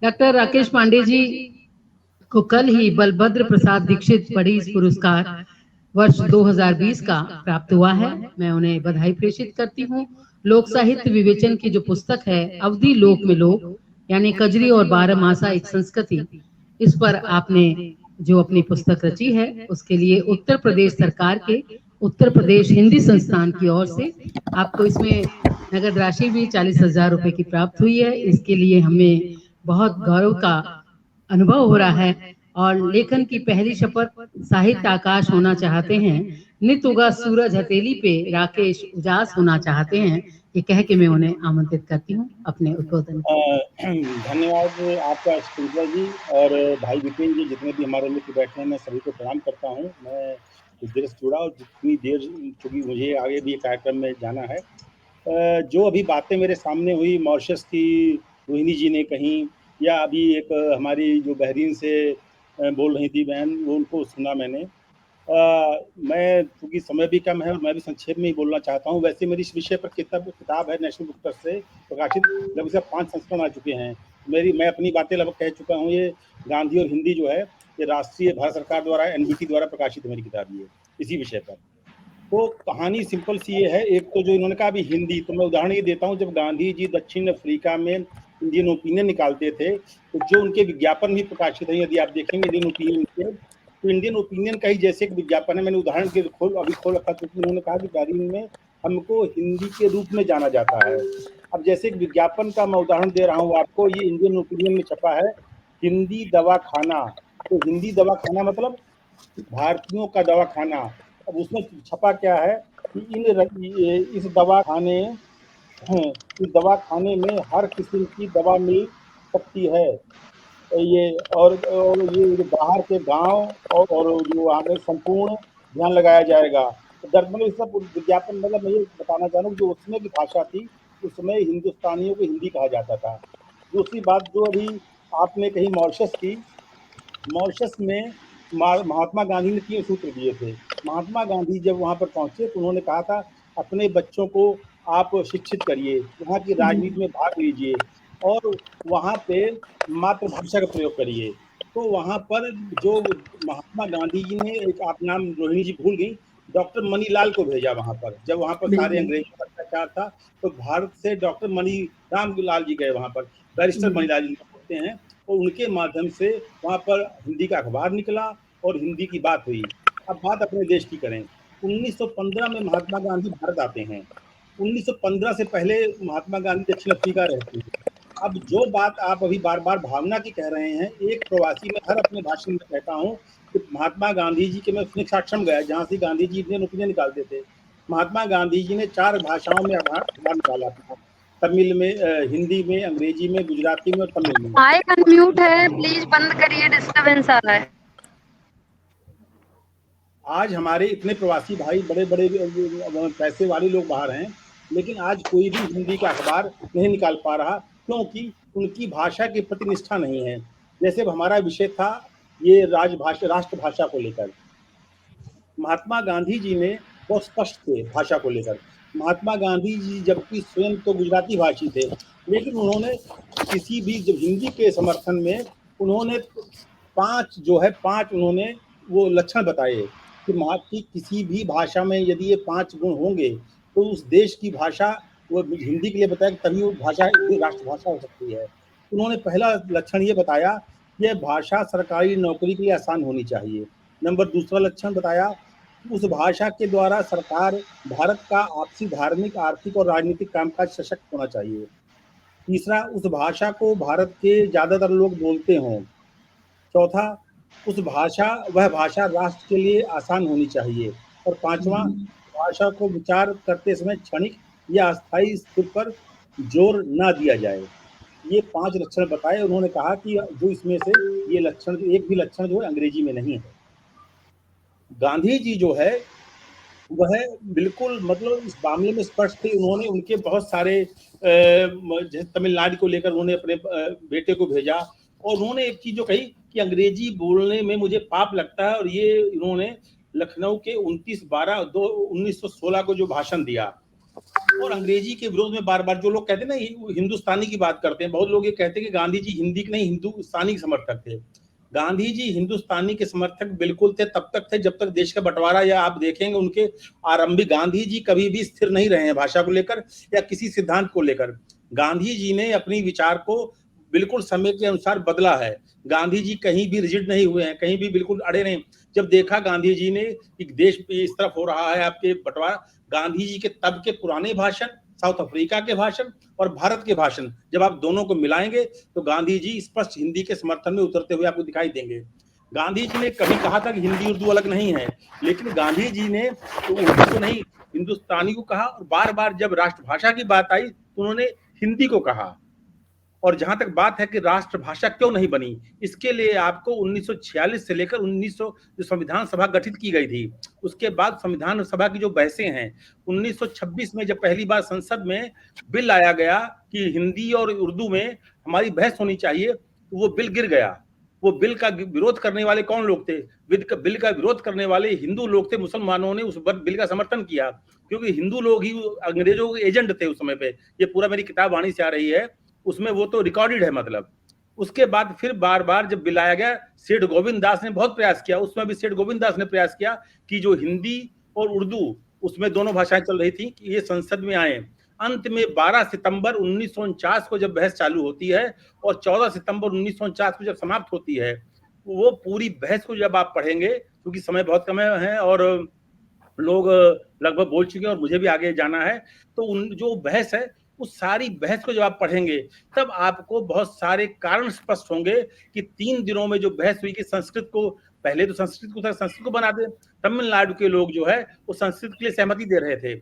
डॉक्टर राकेश पांडे जी को कल ही बलभद्र प्रसाद दीक्षित पढ़ी पुरस्कार वर्ष 2020 का प्राप्त हुआ है। मैं उन्हें बधाई प्रेषित करती हूँ। लोक साहित्य विवेचन की जो पुस्तक है अवधि लोक में लोक यानी कजरी और बारहमासा एक संस्कृति, इस पर आपने जो अपनी पुस्तक रची है उसके लिए उत्तर प्रदेश सरकार के उत्तर प्रदेश हिंदी संस्थान की ओर से आपको इसमें नगद राशि भी 40,000 रुपए की प्राप्त हुई है। इसके लिए हमें बहुत गौरव का अनुभव हो रहा है। और लेखन की पहली शपथ साहित्य आकाश होना चाहते हैं, नित उगा सूरज हथेली पे राकेश उजास होना चाहते हैं, ये कह के मैं उन्हें आमंत्रित करती हूँ अपने उद्बोधन। धन्यवाद आपका शकुंतला जी और भाई विपिन जी, जितने भी हमारे मित्र बैठे हैं मैं सभी को प्रणाम करता हूँ। मैं कुछ देर से जुड़ा और जितनी देर चूँकि मुझे आगे भी कार्यक्रम में जाना है, जो अभी बातें मेरे सामने हुई मॉरिशस की रोहिणी जी ने कहीं, या अभी एक हमारी जो बहरीन से बोल रही थी बहन, वो उनको सुना मैंने। मैं चूँकि समय भी कम है और मैं भी संक्षेप में ही बोलना चाहता हूँ। वैसे मेरी इस विषय पर किताब है नेशनल बुक ट्रस्ट से प्रकाशित, लगभग इसका 5 संस्करण आ चुके हैं। मैं अपनी बातें लगभग कह चुका हूँ। ये गांधी और हिंदी जो है ये राष्ट्रीय भारत सरकार द्वारा NBT द्वारा प्रकाशित है मेरी किताब ये इसी विषय पर। तो कहानी सिंपल सी ये है। एक तो जो इन्होंने कहा अभी हिंदी, तो मैं उदाहरण ये देता हूँ, जब गांधी जी दक्षिण अफ्रीका में इंडियन ओपिनियन निकालते थे तो जो उनके विज्ञापन भी प्रकाशित है, यदि आप देखेंगे इंडियन ओपिनियन के, तो इंडियन ओपिनियन का ही जैसे एक विज्ञापन है, मैंने उदाहरण के अभी खोल रखा, क्योंकि उन्होंने कहा कि बहरीन में हमको हिंदी के रूप में जाना जाता है। अब जैसे एक विज्ञापन का मैं उदाहरण दे रहा हूँ आपको, ये इंडियन ओपिनियन में छपा है, हिंदी दवाखाना। तो हिंदी दवाखाना मतलब भारतीयों का दवाखाना। अब उसमें छपा क्या है कि इस दवाखाने में हर किस्म की दवा मिल सकती है। ये और ये बाहर के गांव और जो वहाँ में संपूर्ण ध्यान लगाया जाएगा। तो दरअसल इस सब विज्ञापन, मतलब मैं ये बताना चाह रहा हूँ, जो उसमें की भाषा थी उसमें हिंदुस्तानियों को हिंदी कहा जाता था। दूसरी बात जो अभी आपने कही मॉरिशस की, मॉरिशस में महात्मा गांधी ने 3 सूत्र दिए थे। महात्मा गांधी जब वहाँ पर पहुंचे तो उन्होंने कहा था अपने बच्चों को आप शिक्षित करिए, वहाँ की राजनीति में भाग लीजिए और वहाँ पे मातृभाषा का प्रयोग करिए। तो वहाँ पर जो महात्मा गांधी जी ने, एक आप नाम रोहिणी जी भूल गई, डॉक्टर मनीलाल को भेजा वहाँ पर। जब वहाँ पर सारे अंग्रेजों का अत्याचार था तो भारत से डॉक्टर मनीराम लाल जी गए वहाँ पर, बैरिस्टर मनीलाल जी होते हैं, और उनके माध्यम से वहाँ पर हिंदी का अखबार निकला और हिंदी की बात हुई। अब बात अपने देश की करें, 1915 में महात्मा गांधी भारत आते हैं। 1915 से पहले महात्मा गांधी दक्षिण अफ्रीका रहते हैं। अब जो बात आप अभी बार बार भावना की कह रहे हैं, एक प्रवासी में हर अपने भाषण में कहता हूँ कि महात्मा गांधी जी के, मैं उसने साक्षात्कार गया जहाँ से गांधी जी इंडियन ओपिनियन निकालते थे। महात्मा गांधी जी ने 4 भाषाओं में अखबार निकाला था, तमिल में, हिंदी में, अंग्रेजी में, गुजराती में और तमिल में। माइक अनम्यूट है, प्लीज बंद करिए, डिस्टरबेंस आ रहा है। आज हमारे इतने प्रवासी भाई, बड़े बड़े पैसे वाले लोग बाहर हैं, लेकिन आज कोई भी हिंदी का अखबार नहीं निकाल पा रहा, क्योंकि उनकी भाषा के प्रति निष्ठा नहीं है। जैसे हमारा विषय था ये राष्ट्रभाषा को लेकर, महात्मा गांधी जी ने बहुत स्पष्ट थे भाषा को लेकर। महात्मा गांधी जी जबकि स्वयं तो गुजराती भाषी थे, लेकिन उन्होंने किसी भी, जब हिंदी के समर्थन में उन्होंने 5 उन्होंने वो लक्षण बताए कि किसी भी भाषा में यदि ये 5 गुण होंगे तो उस देश की भाषा, वो हिंदी के लिए बताया, तभी वो भाषा राष्ट्रभाषा हो सकती है। उन्होंने पहला लक्षण ये बताया, यह भाषा सरकारी नौकरी के लिए आसान होनी चाहिए। दूसरा लक्षण बताया, उस भाषा के द्वारा सरकार भारत का आपसी धार्मिक, आर्थिक और राजनीतिक कामकाज सशक्त होना चाहिए। तीसरा, उस भाषा को भारत के ज्यादातर लोग बोलते हों। चौथा, वह भाषा राष्ट्र के लिए आसान होनी चाहिए। और 5वां, भाषा को विचार करते समय क्षणिक या अस्थायी स्थिर पर जोर ना दिया जाए। ये 5 लक्षण बताए। उन्होंने कहा कि जो इसमें से ये लक्षण, एक भी लक्षण जो है अंग्रेजी में नहीं है। गांधी जी जो है वह बिल्कुल, मतलब इस मामले में स्पष्ट थे। उन्होंने उनके बहुत सारे तमिलनाडु को लेकर उन्होंने अपने बेटे को भेजा, और उन्होंने एक चीज जो कही कि अंग्रेजी बोलने में मुझे पाप लगता है, और ये इन्होंने लखनऊ के 29/12/1916 को जो भाषण दिया, और अंग्रेजी के विरोध में बार बार जो लोग कहते हैं ना हिंदुस्तानी की बात करते हैं, बहुत लोग ये कहते हैं कि गांधी जी हिंदी के नहीं हिंदुस्तानी के समर्थक थे। गांधी जी हिंदुस्तानी के समर्थक बिल्कुल थे, तब तक थे जब तक देश का बंटवारा, या आप देखेंगे उनके आरंभिक, गांधी जी कभी भी स्थिर नहीं रहे हैं भाषा को लेकर या किसी सिद्धांत को लेकर। गांधी जी ने अपनी विचार को बिल्कुल समय के अनुसार बदला है। गांधी जी कहीं भी रिजिड नहीं हुए हैं, कहीं भी बिल्कुल अड़े नहीं। जब देखा गांधी जी ने कि देश इस तरफ हो रहा है आपके बंटवारा, गांधी जी के तब के पुराने भाषण, साउथ अफ्रीका के भाषण और भारत के भाषण, जब आप दोनों को मिलाएंगे तो गांधी जी स्पष्ट हिंदी के समर्थन में उतरते हुए आपको दिखाई देंगे। गांधी जी ने कभी कहा था कि हिंदी उर्दू अलग नहीं है, लेकिन गांधी जी ने तो उर्दू को नहीं, हिंदुस्तानी को कहा, और बार बार जब राष्ट्रभाषा की बात आई तो उन्होंने हिंदी को कहा। और जहां तक बात है कि राष्ट्रभाषा क्यों नहीं बनी, इसके लिए आपको 1946 से लेकर 1900 जो संविधान सभा गठित की गई थी, उसके बाद संविधान सभा की जो बहसें हैं, 1926 में जब पहली बार संसद में बिल लाया गया कि हिंदी और उर्दू में हमारी बहस होनी चाहिए, तो वो बिल गिर गया। वो बिल का विरोध करने वाले कौन लोग थे? बिल का विरोध करने वाले हिंदू लोग थे। मुसलमानों ने उस बिल का समर्थन किया, क्योंकि हिंदू लोग ही अंग्रेजों के एजेंट थे उस समय पे। ये पूरा मेरी किताब वाणी से आ रही है, उसमें वो तो रिकॉर्डेड है। मतलब उसके बाद फिर बार बार जब बिल आया गया, सेठ गोविंद दास ने बहुत प्रयास किया, उसमें भी सेठ गोविंद दास ने प्रयास किया कि जो हिंदी और उर्दू, उसमें दोनों भाषाएं चल रही थी, कि ये संसद में आए। अंत में 12 सितंबर 1949 को जब बहस चालू होती है और 14 सितंबर 1949 को जब समाप्त होती है, वो पूरी बहस को जब आप पढ़ेंगे, क्योंकि समय बहुत कम है और लोग लगभग बोल चुके हैं और मुझे भी आगे जाना है, तो उन जो बहस है, उस सारी बहस को जब आप पढ़ेंगे तब आपको बहुत सारे कारण स्पष्ट होंगे कि 3 दिनों में जो बहस हुई कि संस्कृत को, पहले तो संस्कृत को बना दे। तमिलनाडु के लोग जो है वो संस्कृत के लिए सहमति दे रहे थे,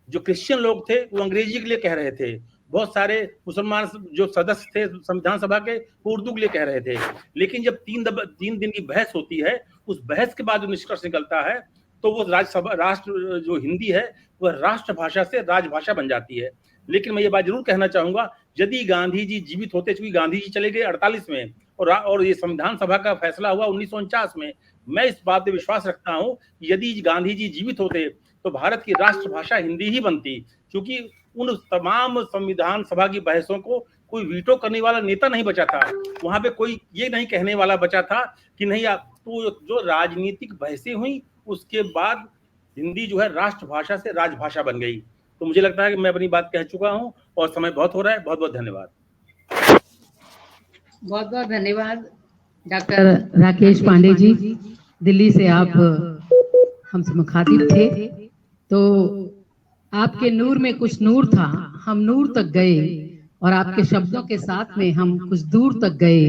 जो क्रिश्चियन लोग थे वो अंग्रेजी के लिए कह रहे थे, बहुत सारे मुसलमान जो सदस्य थे संविधान सभा के वो उर्दू के लिए कह रहे थे। लेकिन जब 3 दिन की बहस होती है, उस बहस के बाद जो निष्कर्ष निकलता है, तो वो राष्ट्र जो हिंदी है वह राष्ट्रभाषा से राजभाषा बन जाती है। लेकिन मैं ये बात जरूर कहना चाहूंगा, यदि गांधी जी जीवित होते, क्योंकि गांधी जी चले गए 48 में और ये संविधान सभा का फैसला हुआ 1949 में, मैं इस बात पे विश्वास रखता हूं कि यदि गांधी जी जीवित होते तो भारत की राष्ट्रभाषा हिंदी ही बनती, क्योंकि उन तमाम संविधान सभा की बहसों को कोई वीटो करने वाला नेता नहीं बचा था। वहां पे कोई ये नहीं कहने वाला बचा था कि नहीं तो जो राजनीतिक बहसें हुई, उसके बाद हिंदी जो है राष्ट्रभाषा से राजभाषा बन गई। तो मुझे लगता है कि मैं अपनी बात कह चुका हूं और समय बहुत हो रहा है। बहुत बहुत धन्यवाद। बहुत बहुत धन्यवाद डॉक्टर राकेश पांडे जी। दिल्ली से आप हमसे मुखातिब थे, तो आपके नूर में कुछ नूर था, हम नूर तक गए और आपके शब्दों के साथ में हम कुछ दूर तक गए।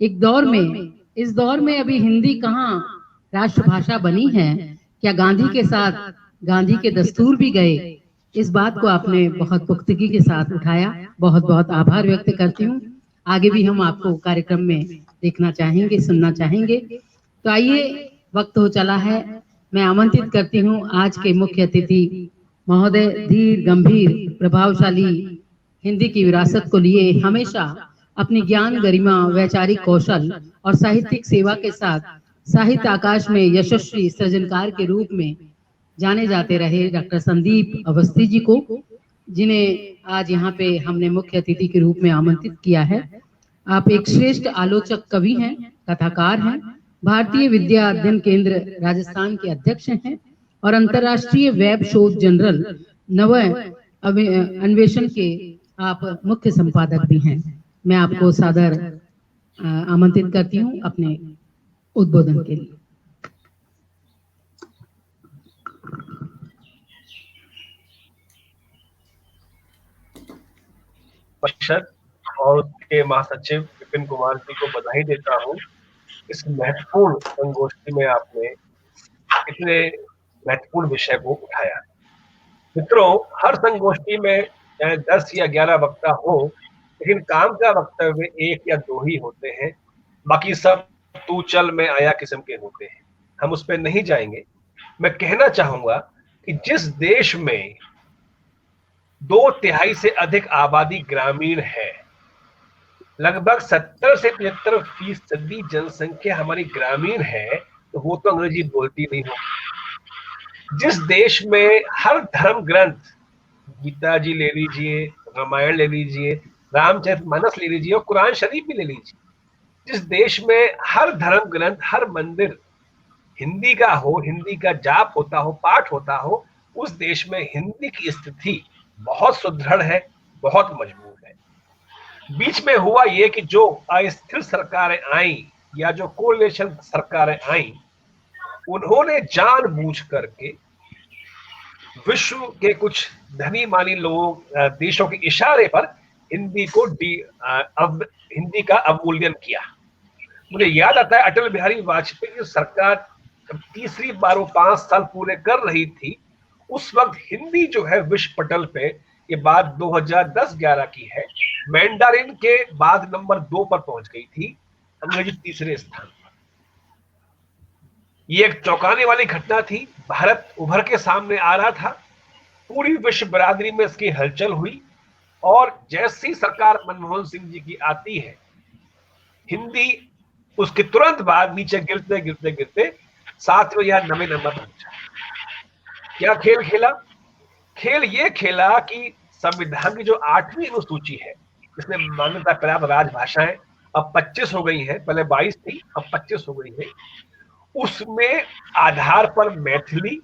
एक दौर में, इस दौर में अभी हिंदी कहाँ राष्ट्रभाषा बनी है, क्या गांधी के साथ गांधी के दस्तूर भी गए? इस बात को आपने बहुत पुख्तगी के साथ उठाया, बहुत बहुत आभार व्यक्त करती हूँ। आगे भी हम आपको कार्यक्रम में देखना चाहेंगे, सुनना चाहेंगे। तो आइए, वक्त हो चला है, मैं आमंत्रित करती हूँ आज के मुख्य अतिथि महोदय, धीर, गंभीर, प्रभावशाली हिंदी की विरासत को लिए हमेशा अपनी ज्ञान, गरिमा, वैचारिक कौशल और साहित्यिक सेवा के साथ साहित्य आकाश में यशस्वी सृजनकार के रूप में जाने जाते रहे डॉक्टर संदीप अवस्थी जी को, जिन्हें आज यहाँ पे हमने मुख्य अतिथि के रूप में आमंत्रित किया है। आप एक श्रेष्ठ आलोचक कवि हैं, कथाकार हैं, भारतीय विद्या अध्ययन केंद्र राजस्थान के अध्यक्ष हैं और अंतर्राष्ट्रीय वेब शोध जर्नल नव अन्वेषण के आप मुख्य संपादक भी हैं। मैं आपको सादर आमंत्रित करती हूँ अपने उद्बोधन के लिए। परिषद और उसके महासचिव विपिन कुमार जी को बधाई देता हूँ। इस महत्वपूर्ण संगोष्ठी में आपने इतने महत्वपूर्ण विषय को उठाया। मित्रों, हर संगोष्ठी में चाहे 10 या 11 वक्ता हो, लेकिन काम का वक्तव्य 1 या 2 ही होते हैं, बाकी सब तू चल में आया किस्म के होते हैं। हम उस पर नहीं जाएंगे। मैं कहना चाहूंगा कि जिस देश में 2/3 से अधिक आबादी ग्रामीण है, लगभग 70 से 75% जनसंख्या हमारी ग्रामीण है, तो वो तो अंग्रेजी बोलती नहीं होगी। जिस देश में हर धर्म ग्रंथ, गीता जी ले लीजिए, रामायण ले लीजिए, रामचरितमानस ले लीजिए और कुरान शरीफ भी ले लीजिए, जिस देश में हर धर्म ग्रंथ, हर मंदिर हिंदी का हो, हिंदी का जाप होता हो, पाठ होता हो, उस देश में हिंदी की स्थिति बहुत सुदृढ़ है, बहुत मजबूत है। बीच में हुआ ये कि जो अस्थिर सरकारें आई या जो कोलिशन सरकारें आई, उन्होंने जानबूझ करके विश्व के कुछ धनी मानी लोगों, देशों के इशारे पर हिंदी को हिंदी का अवमूल्यन किया। मुझे याद आता है अटल बिहारी वाजपेयी की सरकार जब तीसरी बार वो 5 साल पूरे कर रही थी, उस वक्त हिंदी जो है विश्व पटल पे, ये बात 2010-11 की है, मैंडारिन के बाद नंबर 2 पर पहुंच गई थी, अंग्रेजी तीसरे स्थान पर। ये एक चौंकाने वाली घटना थी। भारत उभर के सामने आ रहा था, पूरी विश्व बिरादरी में इसकी हलचल हुई, और जैसी सरकार मनमोहन सिंह जी की आती है, हिंदी उसके तुरंत बाद नीचे गिरते गिरते गिरते 7वें या 9वें नंबर पर पहुंचा। क्या खेल खेला? खेल ये खेला कि संविधान की जो 8वीं अनुसूची है, इसमें मान्यता प्राप्त राजभाषाएं अब 25 हो गई हैं, पहले 22 थी, अब 25 हो गई है। उसमें आधार पर मैथिली,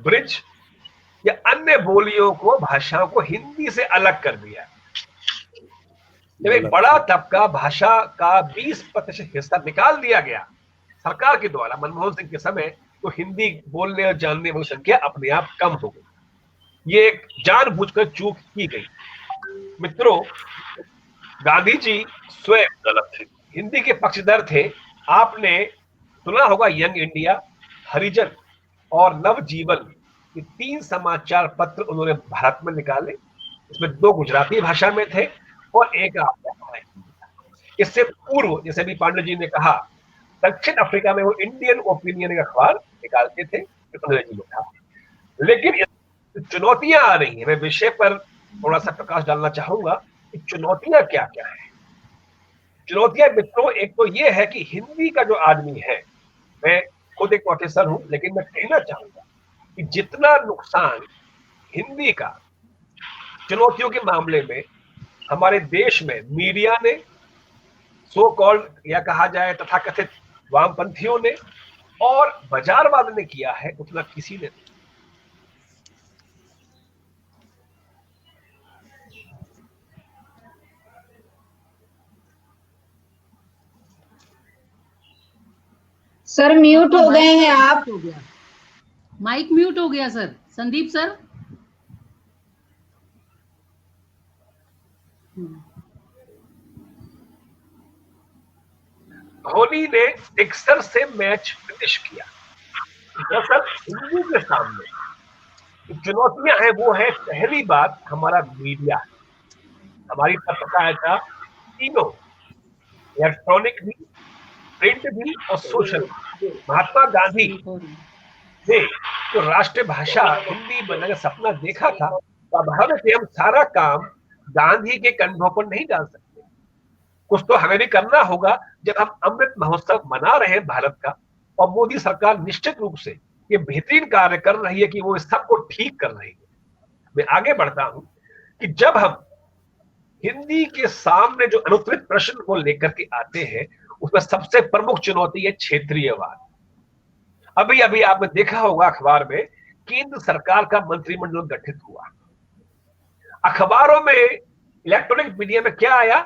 ब्रिज या अन्य बोलियों को, भाषाओं को हिंदी से अलग कर दिया। जब एक बड़ा तबका भाषा का 20% हिस्सा निकाल दिया गया सरकार के द्वारा मनमोहन सिंह के समय, तो हिंदी बोलने और जानने वाली संख्या अपने आप कम हो गई। ये एक जानबूझकर चूक की गई। मित्रों, गांधी जी स्वयं गलत थे, हिंदी के पक्षधर थे। आपने सुना होगा यंग इंडिया, हरिजन और नवजीवन, ये 3 समाचार पत्र उन्होंने भारत में निकाले। इसमें 2 गुजराती भाषा में थे और एक आपका। इससे पूर्व, जैसे भी पांडे जी ने कहा, दक्षिण अफ्रीका में वो इंडियन ओपिनियन का अखबार निकालते थे, जो अंग्रेजी में था। लेकिन चुनौतियां आ रही हैं, मैं विषय पर थोड़ा सा प्रकाश डालना चाहूंगा कि चुनौतियां क्या क्या है। चुनौतियां मित्रों, एक तो ये है कि हिंदी का जो आदमी है, मैं खुद एक प्रोफेसर हूं, लेकिन मैं कहना चाहूंगा कि जितना नुकसान हिंदी का चुनौतियों के मामले में हमारे देश में मीडिया ने, सो कॉल्ड या कहा जाए तथाकथित वामपंथियों ने और बाजारवाद ने किया है, उतना किसी ने नहीं। सर म्यूट हो गए हैं आप। माइक म्यूट हो गया सर। संदीप सर। धोनी ने सिक्सर से मैच फिनिश किया। दरअसल हिंदी के सामने चुनौतियां हैं, वो है पहली बात हमारा मीडिया, हमारी पत्रकारिता, तीनों, इलेक्ट्रॉनिक भी, प्रिंट भी और सोशल। महात्मा गांधी ने जो राष्ट्रीय भाषा हिंदी बनने का सपना देखा था, स्वाभाविक है हम सारा काम गांधी के कंधों पर नहीं डाल सकते। कुछ तो हमें भी करना होगा। जब हम अमृत महोत्सव मना रहे हैं भारत का, और मोदी सरकार निश्चित रूप से ये बेहतरीन कार्य कर रही है कि वो इस सबको ठीक कर रही है। मैं आगे बढ़ता हूं कि जब हम हिंदी के सामने जो अनुत्तरित प्रश्न को लेकर के आते हैं, उसमें सबसे प्रमुख चुनौती है क्षेत्रीयवाद। अभी अभी आपने देखा होगा अखबार में, केंद्र सरकार का मंत्रिमंडल गठित हुआ। अखबारों में, इलेक्ट्रॉनिक मीडिया में क्या आया?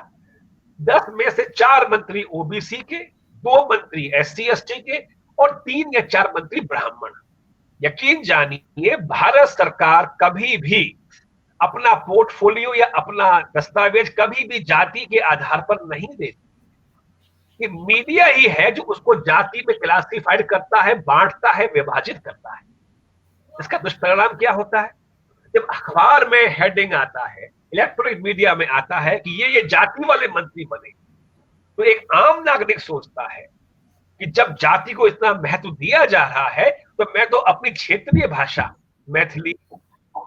10 में से 4 मंत्री ओबीसी के, 2 मंत्री SC ST के और 3 या 4 मंत्री ब्राह्मण। यकीन जानिए, भारत सरकार कभी भी अपना पोर्टफोलियो या अपना दस्तावेज कभी भी जाति के आधार पर नहीं देती। कि मीडिया ही है जो उसको जाति में क्लासिफाइड करता है, बांटता है, विभाजित करता है। इसका दुष्परिणाम क्या होता है? जब अखबार में हेडिंग आता है, इलेक्ट्रॉनिक मीडिया में आता है कि ये जाति वाले मंत्री बने, तो एक आम नागरिक सोचता है कि जब जाति को इतना महत्व दिया जा रहा है, तो मैं तो अपनी क्षेत्रीय भाषा मैथिली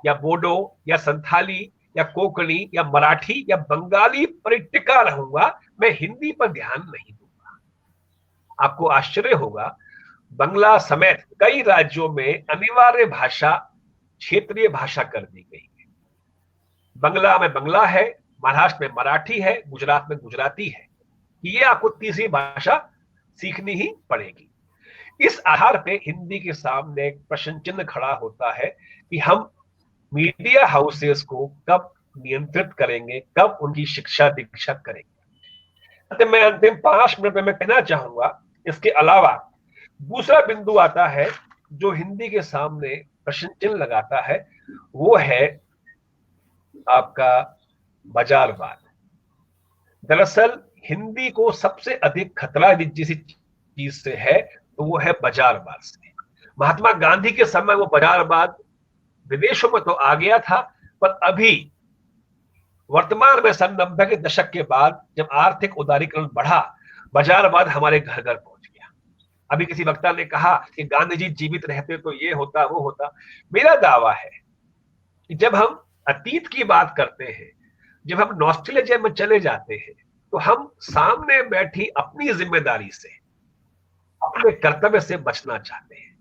या बोडो या संथाली या कोंकणी या मराठी या बंगाली पर टिका रहूंगा, मैं हिंदी पर ध्यान नहीं दूंगा। आपको आश्चर्य होगा, बंगला समेत कई राज्यों में अनिवार्य भाषा क्षेत्रीय भाषा कर दी गई है। बंगला में बंगला है, महाराष्ट्र में मराठी है, गुजरात में गुजराती है। कि ये आपको तीसरी भाषा सीखनी ही पड़ेगी। इस आधार पे हिंदी के सामने एक प्रश्न चिन्ह खड़ा होता है कि हम मीडिया हाउसेस को कब नियंत्रित करेंगे, कब उनकी शिक्षा दीक्षा करेंगे। मैं अंतिम 5 मिनट में मैं कहना चाहूंगा, इसके अलावा दूसरा बिंदु आता है जो हिंदी के सामने प्रश्न चिन्ह लगाता है, वो है आपका बाजारवाद। दरअसल हिंदी को सबसे अधिक खतरा जिस चीज से है तो वो है बाजारवाद से। महात्मा गांधी के समय वो बाजारवाद विदेशों में तो आ गया था, पर अभी वर्तमान में सन 90 के दशक के बाद जब आर्थिक उदारीकरण बढ़ा, बाजारवाद हमारे घर घर पहुंच गया। अभी किसी वक्ता ने कहा कि गांधी जी जीवित रहते तो ये होता वो होता। मेरा दावा है कि जब हम अतीत की बात करते हैं, जब हम नॉस्टैल्जिया में चले जाते हैं, तो हम सामने बैठी अपनी जिम्मेदारी से, अपने कर्तव्य से बचना चाहते हैं।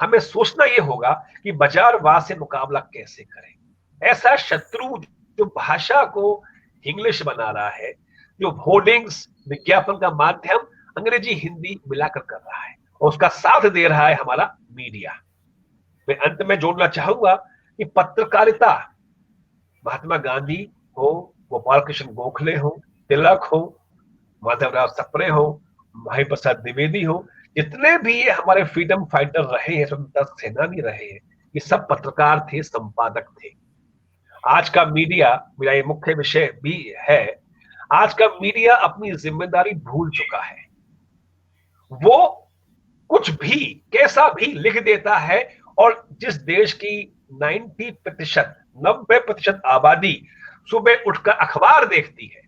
हमें सोचना यह होगा कि बाजारवाद से मुकाबला कैसे करें। ऐसा शत्रु जो भाषा को इंग्लिश बना रहा है, जो होर्डिंग्स विज्ञापन का माध्यम अंग्रेजी हिंदी मिलाकर कर रहा है, और उसका साथ दे रहा है हमारा मीडिया। मैं अंत में जोड़ना चाहूंगा कि पत्रकारिता, महात्मा गांधी हो, गोपाल कृष्ण गोखले हो, तिलक हो, माधवराव सप्रे हो, भाई प्रसाद द्विवेदी हो, जितने भी ये हमारे फ्रीडम फाइटर रहे हैं, स्वतंत्रता सेनानी रहे हैं, ये सब पत्रकार थे, संपादक थे। आज का मीडिया, मेरा ये मुख्य विषय भी है, आज का मीडिया अपनी जिम्मेदारी भूल चुका है। वो कुछ भी कैसा भी लिख देता है, और जिस देश की 90% आबादी सुबह उठकर अखबार देखती है,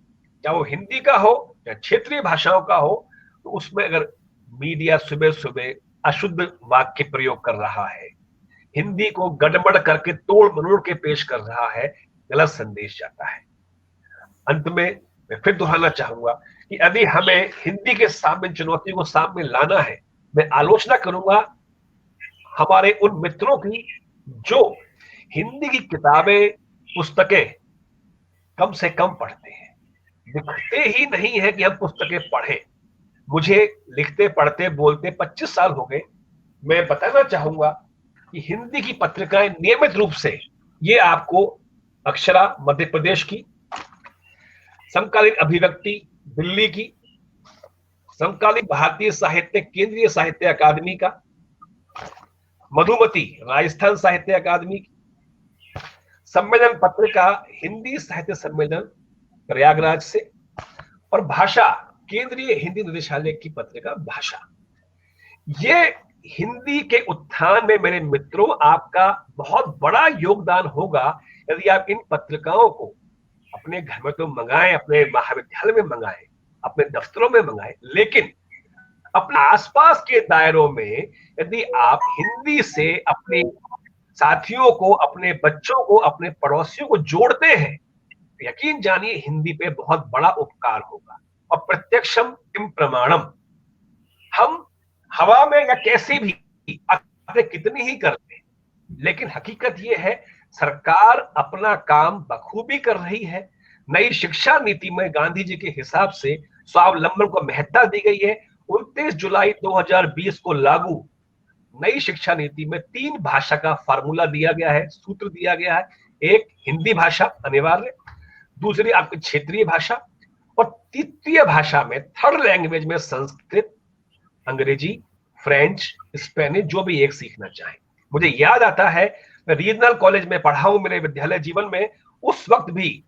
चाहे वो हिंदी का हो या क्षेत्रीय भाषाओं का हो, तो उसमें अगर मीडिया सुबह सुबह अशुद्ध वाक्य प्रयोग कर रहा है, हिंदी को गड़बड़ करके तोड़ मरोड़ के पेश कर रहा है, गलत संदेश जाता है। अंत में मैं फिर दोहराना चाहूंगा कि यदि हमें हिंदी के सामने चुनौती को सामने लाना है, मैं आलोचना करूंगा हमारे उन मित्रों की जो हिंदी की किताबें, पुस्तकें कम से कम पढ़ते हैं। दिखते ही नहीं है कि हम पुस्तकें पढ़ें। मुझे लिखते पढ़ते बोलते 25 साल हो गए। मैं बताना चाहूंगा कि हिंदी की पत्रिकाएं नियमित रूप से, ये आपको अक्षरा मध्य प्रदेश की, समकालीन अभिव्यक्ति दिल्ली की, समकालीन भारतीय साहित्य केंद्रीय साहित्य अकादमी का, मधुमती राजस्थान साहित्य अकादमी की, सम्मेलन पत्रिका हिंदी साहित्य सम्मेलन प्रयागराज से, और भाषा केंद्रीय हिंदी निदेशालय की पत्रिका भाषा। ये हिंदी के उत्थान में मेरे मित्रों आपका बहुत बड़ा योगदान होगा यदि आप इन पत्रिकाओं को अपने घर में तो मंगाएं, अपने महाविद्यालय में मंगाएं, अपने दफ्तरों में मंगाएं, लेकिन अपने आसपास के दायरों में यदि आप हिंदी से अपने साथियों को, अपने बच्चों को, अपने पड़ोसियों को जोड़ते हैं, यकीन जानिए हिंदी पे बहुत बड़ा उपकार होगा। और प्रत्यक्षम किम प्रमाणम, हम हवा में या कैसे भी बातें कितनी ही करते हैं, लेकिन हकीकत यह है सरकार अपना काम बखूबी कर रही है। नई शिक्षा नीति में गांधी जी के हिसाब से स्वावलंबन को महत्ता दी गई है। 29 जुलाई 2020 को लागू नई शिक्षा नीति में 3 भाषा का फार्मूला दिया गया है, सूत्र दिया गया है। एक हिंदी भाषा अनिवार्य, दूसरी आपकी क्षेत्रीय भाषा, और तृतीय भाषा में, थर्ड लैंग्वेज में संस्कृत, अंग्रेजी, फ्रेंच, स्पेनिश, जो भी एक सीखना चाहे। मुझे याद आता है मैं रीजनल कॉलेज में पढ़ा हूं मेरे विद्यालय जीवन में, उस वक्त भी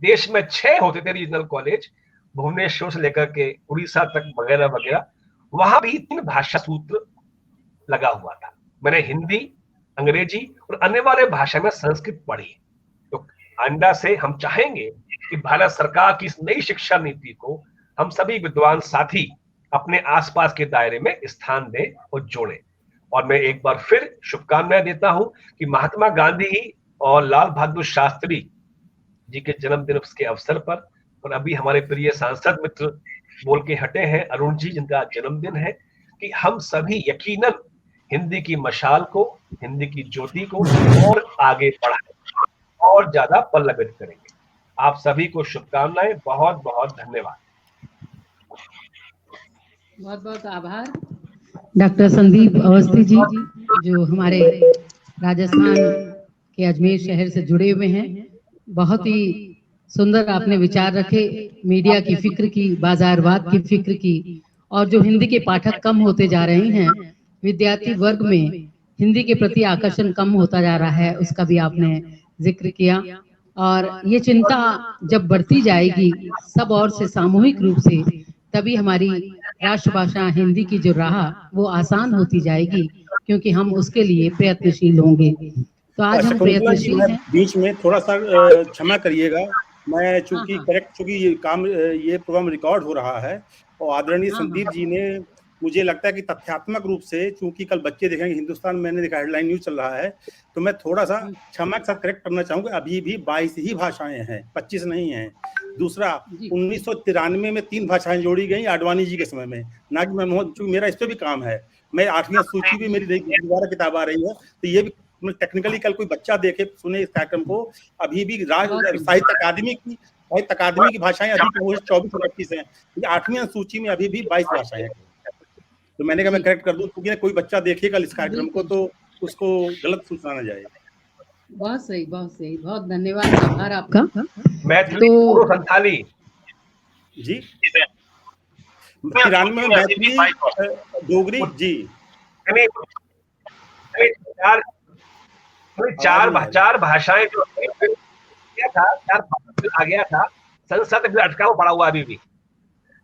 देश में 6 होते थे रीजनल कॉलेज, भुवनेश्वर से लेकर के उड़ीसा तक वगैरह वगैरह, वहां भी 3 भाषा सूत्र लगा हुआ था। मैंने हिंदी, अंग्रेजी और अनिवार्य भाषा में संस्कृत पढ़ी। तो आइंदा से हम चाहेंगे कि भारत सरकार की इस नई शिक्षा नीति को हम सभी विद्वान साथी अपने आसपास के दायरे में स्थान दें और जोड़ें। और मैं एक बार फिर शुभकामनाएं देता हूं कि महात्मा गांधी और लाल बहादुर शास्त्री जी के जन्मदिन के अवसर पर, और अभी हमारे प्रिय सांसद मित्र बोल के हटे हैं अरुण जी, जिनका जन्मदिन है, कि हम सभी यकीनन हिंदी की मशाल को, हिंदी की ज्योति को और आगे बढ़ाएं और ज्यादा पल्लवित करेंगे। आप सभी को शुभकामनाएं, बहुत बहुत धन्यवाद। बहुत बहुत आभार डॉक्टर संदीप अवस्थी जी, जो हमारे राजस्थान के अजमेर शहर से जुड़े हुए हैं। बहुत ही सुंदर आपने विचार रखे, मीडिया की फिक्र की, बाजारवाद की फिक्र की, और जो हिंदी के पाठक कम होते जा रहे हैं, विद्यार्थी वर्ग में हिंदी के प्रति आकर्षण कम होता जा रहा है, उसका भी आपने जिक्र किया। और ये चिंता जब बढ़ती जाएगी सब ओर से सामूहिक रूप से, तभी हमारी राष्ट्रभाषा हिंदी की जो राह वो आसान होती जाएगी, क्योंकि हम उसके लिए प्रयत्नशील होंगे। तो आज हम शकुंतला जी, प्रयत्नशील मैं हैं। बीच में थोड़ा सा क्षमा करिएगा, मैं चूंकि चूंकि ये प्रोग्राम रिकॉर्ड हो रहा है और आदरणीय संदीप जी ने, मुझे लगता है कि तथ्यात्मक रूप से, चूंकि कल बच्चे देखेंगे हिंदुस्तान, मैंने देखा हेडलाइन न्यूज चल रहा है, तो मैं थोड़ा सा क्षमा के साथ करेक्ट करना चाहूंगा, अभी भी 22 ही भाषाएं हैं, 25 नहीं है। दूसरा, 1993 में 3 भाषाएं जोड़ी गई आडवाणी जी के समय में, ना कि मनमोहन, चूंकि मेरा इस पे भी काम है, मैं 8वीं सूची भी मेरी दोबारा किताब आ रही है, तो ये भी टेक्निकली कल कोई बच्चा देखे सुने इस कार्यक्रम को, अभी भी साहित्य अकादमी की भाषाएं अभी 24-25 हैं, 8वीं सूची में अभी भी 22 भाषाएं हैं। तो मैंने कहा मैं करेक्ट कर दूं, क्योंकि कोई बच्चा देखेगा इस कार्यक्रम को तो उसको गलत सूचना न जाए। बहुत सही, बहुत सही, बहुत धन्यवाद, आभार आपका। मैथिली तो संथाली जी, 93 में मैथिली डोगरी जी, चार भाषाएं जो आ गया था, संसद में अटका हुआ पड़ा हुआ अभी भी।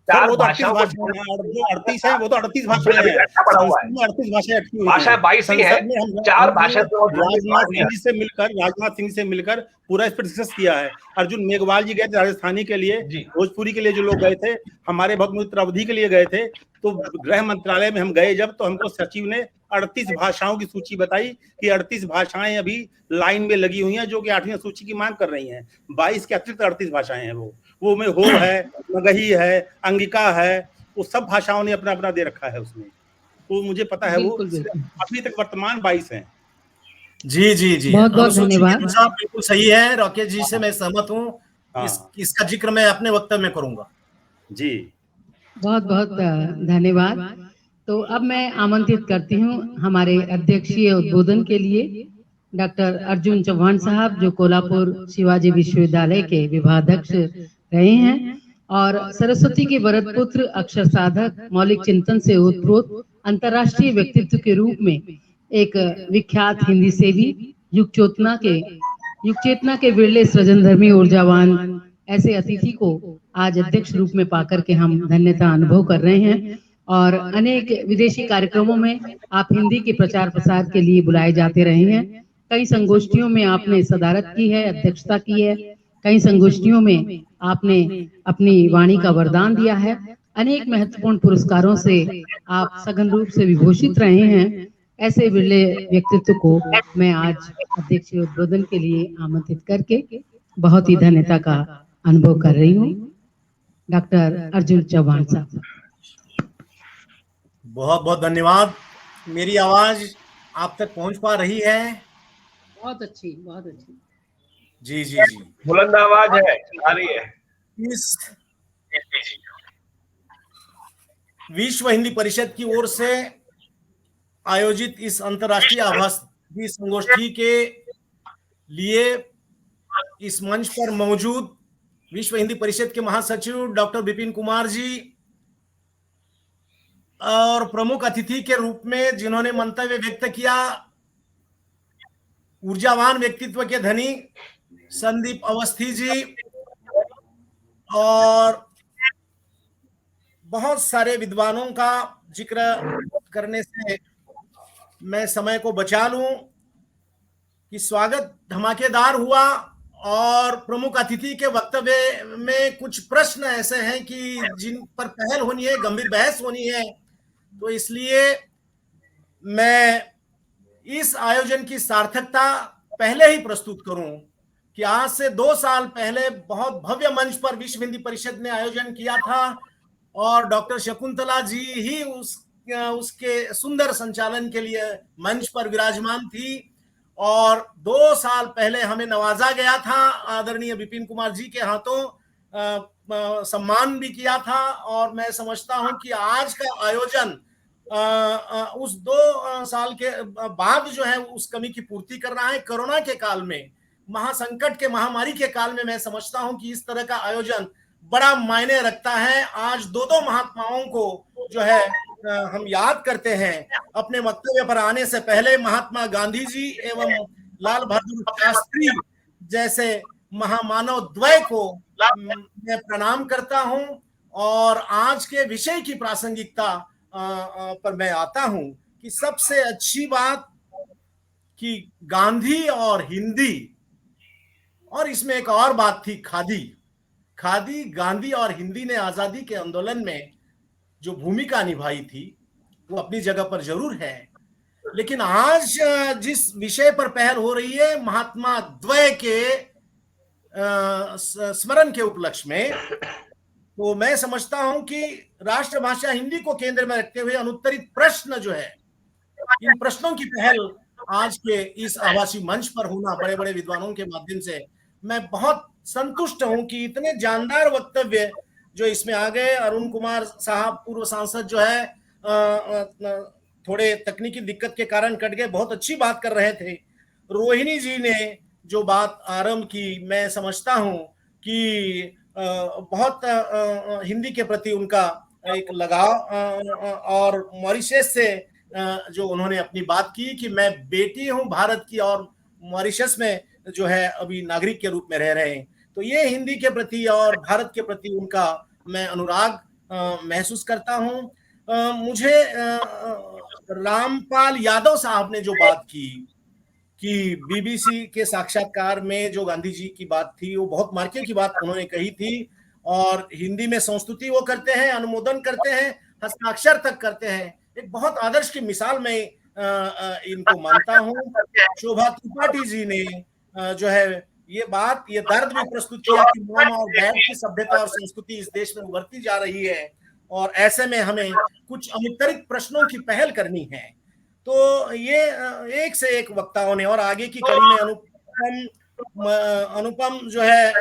सर वो तो 38 भाषाएं हैं, जो 38 है वो तो 38 भाषाएं हैं, 38 भाषाएं अटकी हुई हैं, भाषा 22 ही है, 4 भाषा राजनाथ सिंह से मिलकर पूरा इस पर डिस्कस किया है। अर्जुन मेघवाल जी गए थे राजस्थानी के लिए, भोजपुरी के लिए जो लोग गए थे, हमारे बहुत मित्र अवधि के लिए गए थे, तो गृह मंत्रालय में हम गए जब, तो हमको सचिव ने 38 भाषाओं की सूची बताई कि 38 भाषाएं अभी लाइन में लगी हुई हैं, जो कि 8वीं सूची की मांग कर रही हैं। 22 के अतिरिक्त 38 भाषाएं हैं, वो में हो है, मगही है, अंगिका है, वो सब भाषाओं ने अपना अपना दे रखा है उसमें, तो मुझे पता है वो अभी तक वर्तमान 22 हैं। जी जी जी, बहुत बहुत धन्यवाद। बिल्कुल सही है, राकेश जी से मैं सहमत हूँ, इसका जिक्र मैं अपने वक्तव्य में करूंगा। जी, बहुत बहुत धन्यवाद। तो अब मैं आमंत्रित करती हूँ हमारे अध्यक्षीय उद्बोधन के लिए डॉक्टर अर्जुन चौहान साहब, जो कोल्हापुर शिवाजी विश्वविद्यालय के विभागाध्यक्ष रहे हैं और सरस्वती के वरद पुत्र, अक्षर साधक, मौलिक चिंतन से ओतप्रोत अंतर्राष्ट्रीय व्यक्तित्व के रूप में एक विख्यात हिंदी सेवी, युग चेतना के विरले सृजनधर्मी ऊर्जावान ऐसे अतिथि को आज अध्यक्ष रूप में पाकर के हम धन्यता अनुभव कर रहे हैं। और अनेक विदेशी कार्यक्रमों में आप हिंदी के प्रचार प्रसार के लिए बुलाए जाते रहे हैं। कई संगोष्ठियों में आपने सदारत की है, अध्यक्षता की है, कई संगोष्ठियों में आपने अपनी वाणी का वरदान दिया है, अनेक महत्वपूर्ण पुरस्कारों से आप सघन रूप से विभूषित रहे हैं। ऐसे विरले व्यक्तित्व को मैं आज अध्यक्षीय उद्बोधन के लिए आमंत्रित करके बहुत ही धन्यता का अनुभव कर रही हूँ। डॉक्टर अर्जुन चौहान साहब। बहुत बहुत धन्यवाद। मेरी आवाज आप तक पहुंच पा रही है? बहुत अच्छी, बहुत अच्छी। जी जी जी, बुलंद आवाज है, आ रही है। इस विश्व हिंदी परिषद की ओर से आयोजित इस अंतर्राष्ट्रीय आभासी संगोष्ठी के लिए इस मंच पर मौजूद विश्व हिंदी परिषद के महासचिव डॉक्टर विपिन कुमार जी और प्रमुख अतिथि के रूप में जिन्होंने मंतव्य व्यक्त किया, ऊर्जावान व्यक्तित्व के धनी संदीप अवस्थी जी, और बहुत सारे विद्वानों का जिक्र करने से मैं समय को बचा लूं कि स्वागत धमाकेदार हुआ और प्रमुख अतिथि के वक्तव्य में कुछ प्रश्न ऐसे हैं कि जिन पर पहल होनी है, गंभीर बहस होनी है, तो इसलिए मैं इस आयोजन की सार्थकता पहले ही प्रस्तुत करूं कि आज से 2 साल पहले बहुत भव्य मंच पर विश्व हिंदी परिषद ने आयोजन किया था और डॉक्टर शकुंतला जी ही उसके सुंदर संचालन के लिए मंच पर विराजमान थी। और 2 साल पहले हमें नवाजा गया था आदरणीय विपिन कुमार जी के हाथों सम्मान भी किया था। और मैं समझता हूं कि आज का आयोजन उस 2 साल के बाद जो है उस कमी की पूर्ति कर रहा है। कोरोना के काल में, महासंकट के, महामारी के काल में मैं समझता हूं कि इस तरह का आयोजन बड़ा मायने रखता है। आज 2 महात्माओं को जो है हम याद करते हैं। अपने वक्तव्य पर आने से पहले महात्मा गांधी जी एवं लाल बहादुर शास्त्री जैसे महामानव द्वय को मैं प्रणाम करता हूं। और आज के विषय की प्रासंगिकता पर मैं आता हूं कि सबसे अच्छी बात कि गांधी और हिंदी, और इसमें एक और बात थी, खादी। गांधी और हिंदी ने आजादी के आंदोलन में जो भूमिका निभाई थी वो अपनी जगह पर जरूर है। लेकिन आज जिस विषय पर पहल हो रही है, महात्मा द्वय के स्मरण के उपलक्ष्य में, तो मैं समझता हूं कि राष्ट्रभाषा हिंदी को केंद्र में रखते हुए अनुत्तरित प्रश्न जो है, इन प्रश्नों की पहल आज के इस आभासी मंच पर होना बड़े बड़े विद्वानों के माध्यम से, मैं बहुत संतुष्ट हूं कि इतने जानदार वक्तव्य जो इसमें आ गए। अरुण कुमार साहब पूर्व सांसद जो है थोड़े तकनीकी दिक्कत के कारण कट गए, बहुत अच्छी बात कर रहे थे। रोहिणी जी ने जो बात आरंभ की, मैं समझता हूं कि बहुत हिंदी के प्रति उनका एक लगाव, और मॉरिशस से जो उन्होंने अपनी बात की कि मैं बेटी हूं भारत की और मॉरिशस में जो है अभी नागरिक के रूप में रह रहे हैं, तो ये हिंदी के प्रति और भारत के प्रति उनका मैं अनुराग महसूस करता हूं। मुझे रामपाल यादव साहब ने जो बात की कि बीबीसी के साक्षात्कार में जो गांधी जी की बात थी, वो बहुत मार्के की बात उन्होंने कही थी। और हिंदी में संस्तुति वो करते हैं, अनुमोदन करते हैं, हस्ताक्षर तक करते हैं। एक बहुत आदर्श की मिसाल मैं इनको मानता हूं। शोभा त्रिपाठी जी ने जो है ये बात, ये दर्द भी प्रस्तुत किया कि मॉम और डैड की सभ्यता और संस्कृति इस देश में उभरती जा रही है, और ऐसे में हमें कुछ अनुत्तरित प्रश्नों की पहल करनी है। तो ये एक से एक वक्ताओं ने, और आगे की कड़ी में अनुपम जो है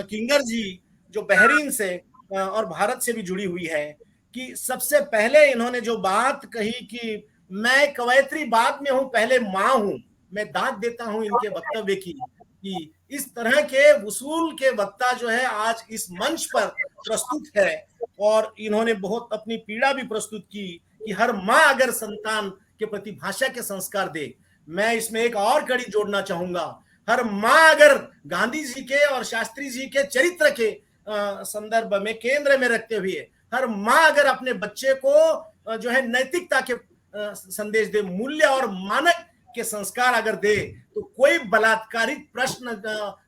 किंगर जी जो बहरीन से और भारत से भी जुड़ी हुई है, कि सबसे पहले इन्होंने जो बात कही कि मैं कवयित्री बाद में हूं, पहले मां हूं, मैं दाद देता हूं इनके वक्तव्य की, कि इस तरह के वसूल के वक्ता जो है आज इस मंच पर प्रस्तुत है। और इन्होंने बहुत अपनी पीड़ा भी प्रस्तुत की कि हर मां अगर संतान के प्रति भाषा के संस्कार दे, मैं इसमें एक और कड़ी जोड़ना चाहूंगा, हर मां अगर गांधी जी के और शास्त्री जी के चरित्र के संदर्भ में केंद्र में रखते हुए, हर मां अगर अपने बच्चे को जो है नैतिकता के संदेश दे, मूल्य और मानक के संस्कार अगर दे, तो कोई बलात्कारित प्रश्न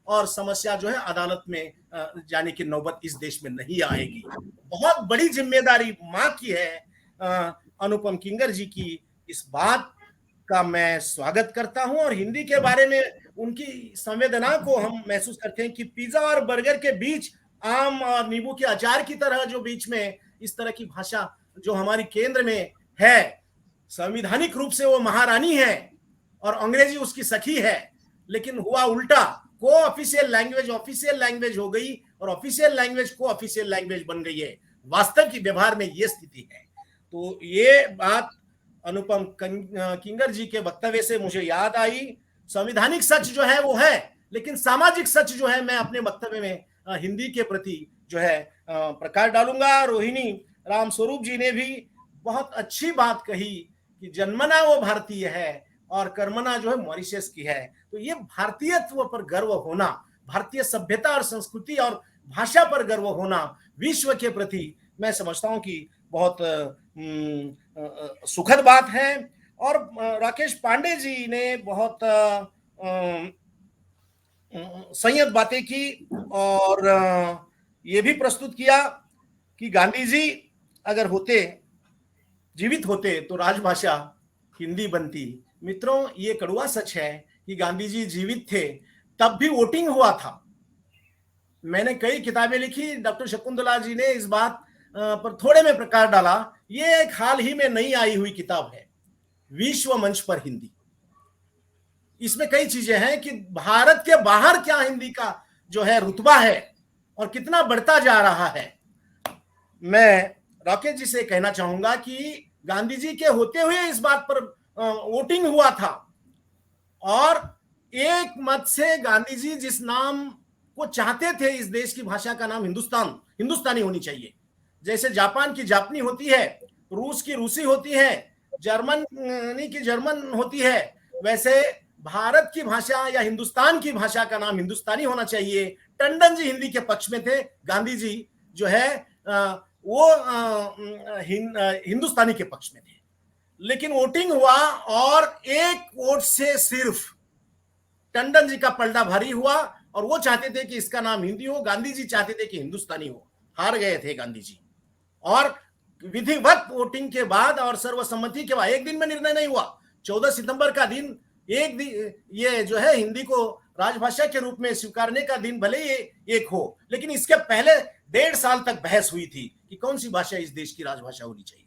और समस्या जो है अदालत में जाने की नौबत इस देश में नहीं आएगी। बहुत बड़ी जिम्मेदारी मां की है। अनुपम किंगर जी की इस बात का मैं स्वागत करता हूं। और हिंदी के बारे में उनकी संवेदना को हम महसूस करते हैं कि पिज्जा और बर्गर के बीच आम और नींबू के अचार की तरह जो बीच में इस तरह की भाषा जो हमारी केंद्र में है, संविधानिक रूप से वो महारानी है और अंग्रेजी उसकी सखी है, लेकिन हुआ उल्टा, को ऑफिशियल लैंग्वेज ऑफिशियल लैंग्वेज हो गई और ऑफिशियल लैंग्वेज को ऑफिशियल लैंग्वेज बन गई है। वास्तव की व्यवहार में ये स्थिति है। तो ये बात अनुपम किंगर जी के वक्तव्य से मुझे याद आई। संविधानिक सच जो है वो है, लेकिन सामाजिक सच जो है मैं अपने वक्तव्य में हिंदी के प्रति जो है प्रकाश डालूंगा। रोहिणी रामस्वरूप जी ने भी बहुत अच्छी बात कही कि जन्मना वो भारतीय है और कर्मना जो है मॉरिशस की है। तो ये भारतीयत्व पर गर्व होना, भारतीय सभ्यता और संस्कृति और भाषा पर गर्व होना विश्व के प्रति मैं समझता हूं कि बहुत सुखद बात है। और राकेश पांडे जी ने बहुत संयत बातें की और ये भी प्रस्तुत किया कि गांधी जी अगर होते, जीवित होते, तो राजभाषा हिंदी बनती। मित्रों, ये कड़वा सच है कि गांधी जी जीवित थे तब भी वोटिंग हुआ था। मैंने कई किताबें लिखी, डॉक्टर शकुंतला जी ने इस बात पर थोड़े में प्रकाश डाला। ये एक हाल ही में नई आई हुई किताब है, विश्व मंच पर हिंदी। इसमें कई चीजें हैं कि भारत के बाहर क्या हिंदी का जो है रुतबा है और कितना बढ़ता जा रहा है। मैं राकेश जी से कहना चाहूंगा कि गांधी जी के होते हुए इस बात पर वोटिंग हुआ था और एक मत से गांधी जी जिस नाम को चाहते थे, इस देश की भाषा का नाम हिंदुस्तानी होनी चाहिए। जैसे जापान की जापानी होती है, रूस की रूसी होती है, जर्मनी की जर्मन होती है, वैसे भारत की भाषा या हिंदुस्तान की भाषा का नाम हिंदुस्तानी होना चाहिए। टंडन जी हिंदी के पक्ष में थे, गांधी जी जो है वो हिंदुस्तानी के पक्ष में थे। लेकिन वोटिंग हुआ और एक वोट से सिर्फ टंडन जी का पलड़ा भारी हुआ और वो चाहते थे कि इसका नाम हिंदी हो, गांधी जी चाहते थे कि हिंदुस्तानी हो। हार गए थे गांधी जी और विधिवत वोटिंग के बाद और सर्वसम्मति के बाद एक दिन में निर्णय नहीं हुआ। 14 सितंबर का दिन ये जो है हिंदी को राजभाषा के रूप में स्वीकारने का दिन भले ही एक हो, लेकिन इसके पहले 1.5 साल तक बहस हुई थी कि कौन सी भाषा इस देश की राजभाषा होनी चाहिए।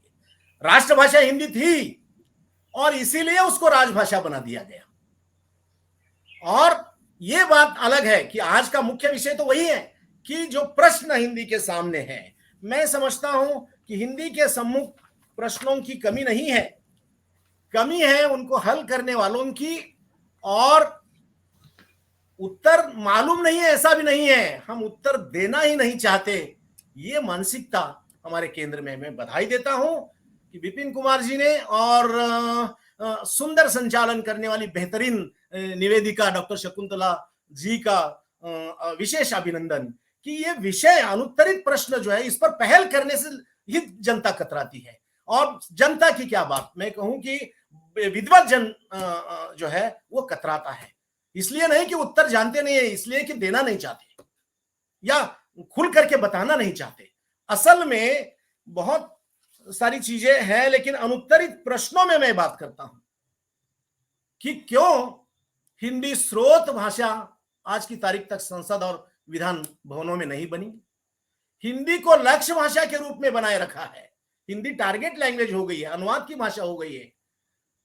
राष्ट्रभाषा हिंदी थी और इसीलिए उसको राजभाषा बना दिया गया। और ये बात अलग है कि आज का मुख्य विषय तो वही है कि जो प्रश्न हिंदी के सामने है, मैं समझता हूं कि हिंदी के सम्मुख प्रश्नों की कमी नहीं है, कमी है उनको हल करने वालों की, और उत्तर मालूम नहीं है ऐसा भी नहीं है, हम उत्तर देना ही नहीं चाहते, ये मानसिकता हमारे केंद्र में। मैं बधाई देता हूं कि विपिन कुमार जी ने और सुंदर संचालन करने वाली बेहतरीन निवेदिका डॉक्टर शकुंतला जी का विशेष अभिनंदन कि ये विषय अनुत्तरित प्रश्न जो है इस पर पहल करने से ही जनता कतराती है। और जनता की क्या बात, मैं कहूं कि विद्वत जन जो है वो कतराता है, इसलिए नहीं कि उत्तर जानते नहीं है, इसलिए कि देना नहीं चाहते या खुल करके बताना नहीं चाहते। असल में बहुत सारी चीजें हैं, लेकिन अनुत्तरित प्रश्नों में मैं बात करता हूं कि क्यों हिंदी स्रोत भाषा आज की तारीख तक संसद और विधान भवनों में नहीं बनी। हिंदी को लक्ष्य भाषा के रूप में बनाए रखा है, हिंदी टारगेट लैंग्वेज हो गई है, अनुवाद की भाषा हो गई है।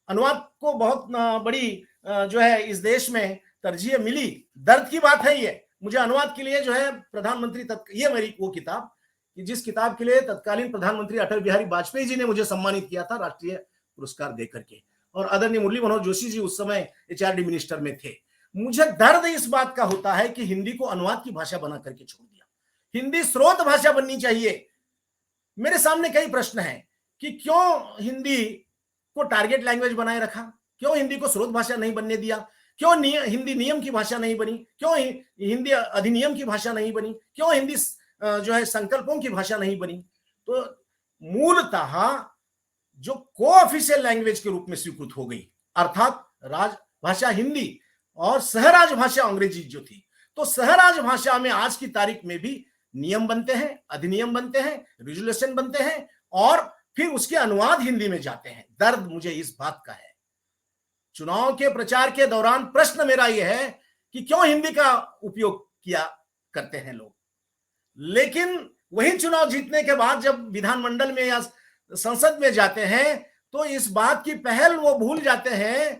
अनुवाद को बहुत बड़ी जो है इस देश में तरजीह मिली, दर्द की बात है ये। मुझे अनुवाद के लिए जो है प्रधानमंत्री ये मेरी वो किताब कि जिस किताब के लिए तत्कालीन प्रधानमंत्री अटल बिहारी वाजपेयी जी ने मुझे सम्मानित किया था राष्ट्रीय पुरस्कार देकर के, और आदरणीय मुरली मनोहर जोशी जी उस समय HRD मिनिस्टर में थे। मुझे दर्द इस बात का होता है कि हिंदी को अनुवाद की भाषा बना करके छोड़ दिया, हिंदी स्रोत भाषा बननी चाहिए। मेरे सामने कई प्रश्न हैं कि क्यों हिंदी को टारगेट लैंग्वेज बनाए रखा, क्यों हिंदी को स्रोत भाषा नहीं बनने दिया, क्यों हिंदी नियम की भाषा नहीं बनी, क्यों हिंदी अधिनियम की भाषा नहीं बनी, क्यों हिंदी जो है संकल्पों की भाषा नहीं बनी। तो मूलतः जो को-ऑफिशियल लैंग्वेज के रूप में स्वीकृत हो गई, अर्थात राजभाषा हिंदी और सहराज भाषा अंग्रेजी जो थी, तो सहराज भाषा में आज की तारीख में भी नियम बनते हैं, अधिनियम बनते हैं, रेजुलेशन बनते हैं और फिर उसके अनुवाद हिंदी में जाते हैं। दर्द मुझे इस बात का है। चुनाव के प्रचार के दौरान प्रश्न मेरा यह है कि क्यों हिंदी का उपयोग किया करते हैं लोग, लेकिन वही चुनाव जीतने के बाद जब विधानमंडल में या संसद में जाते हैं तो इस बात की पहल वो भूल जाते हैं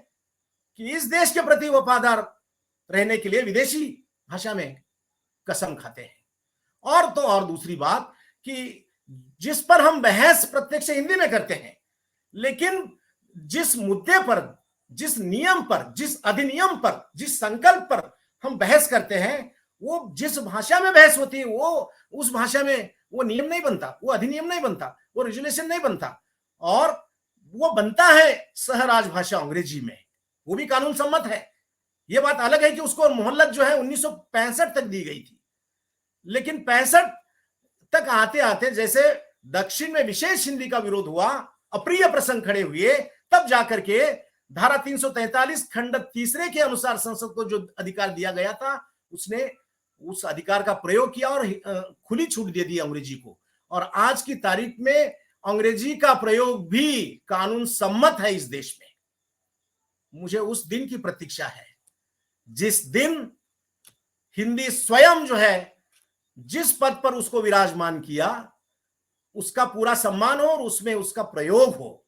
कि इस देश के प्रति वफादार रहने के लिए विदेशी भाषा में कसम खाते हैं। और तो और दूसरी बात कि जिस पर हम बहस प्रत्यक्ष हिंदी में करते हैं, लेकिन जिस मुद्दे पर, जिस नियम पर, जिस अधिनियम पर, जिस संकल्प पर हम बहस करते हैं, वो जिस भाषा में बहस होती है वो उस भाषा में वो नियम नहीं बनता, वो अधिनियम नहीं बनता, वो रेजुलेशन नहीं बनता, और वो बनता है सहराज भाषा अंग्रेजी में, वो भी कानून सम्मत है। ये बात अलग है कि उसको मोहलत जो है 1965 तक दी गई थी, लेकिन 65 तक आते आते जैसे दक्षिण में विशेष हिंदी का विरोध हुआ, अप्रिय प्रसंग खड़े हुए, तब जाकर के धारा 343 खंड 3 के अनुसार संसद को जो अधिकार दिया गया था उसने उस अधिकार का प्रयोग किया और खुली छूट दे दी अंग्रेजी को। और आज की तारीख में अंग्रेजी का प्रयोग भी कानून सम्मत है इस देश में। मुझे उस दिन की प्रतीक्षा है जिस दिन हिंदी स्वयं जो है जिस पद पर उसको विराजमान किया उसका पूरा सम्मान हो और उसमें उसका प्रयोग हो।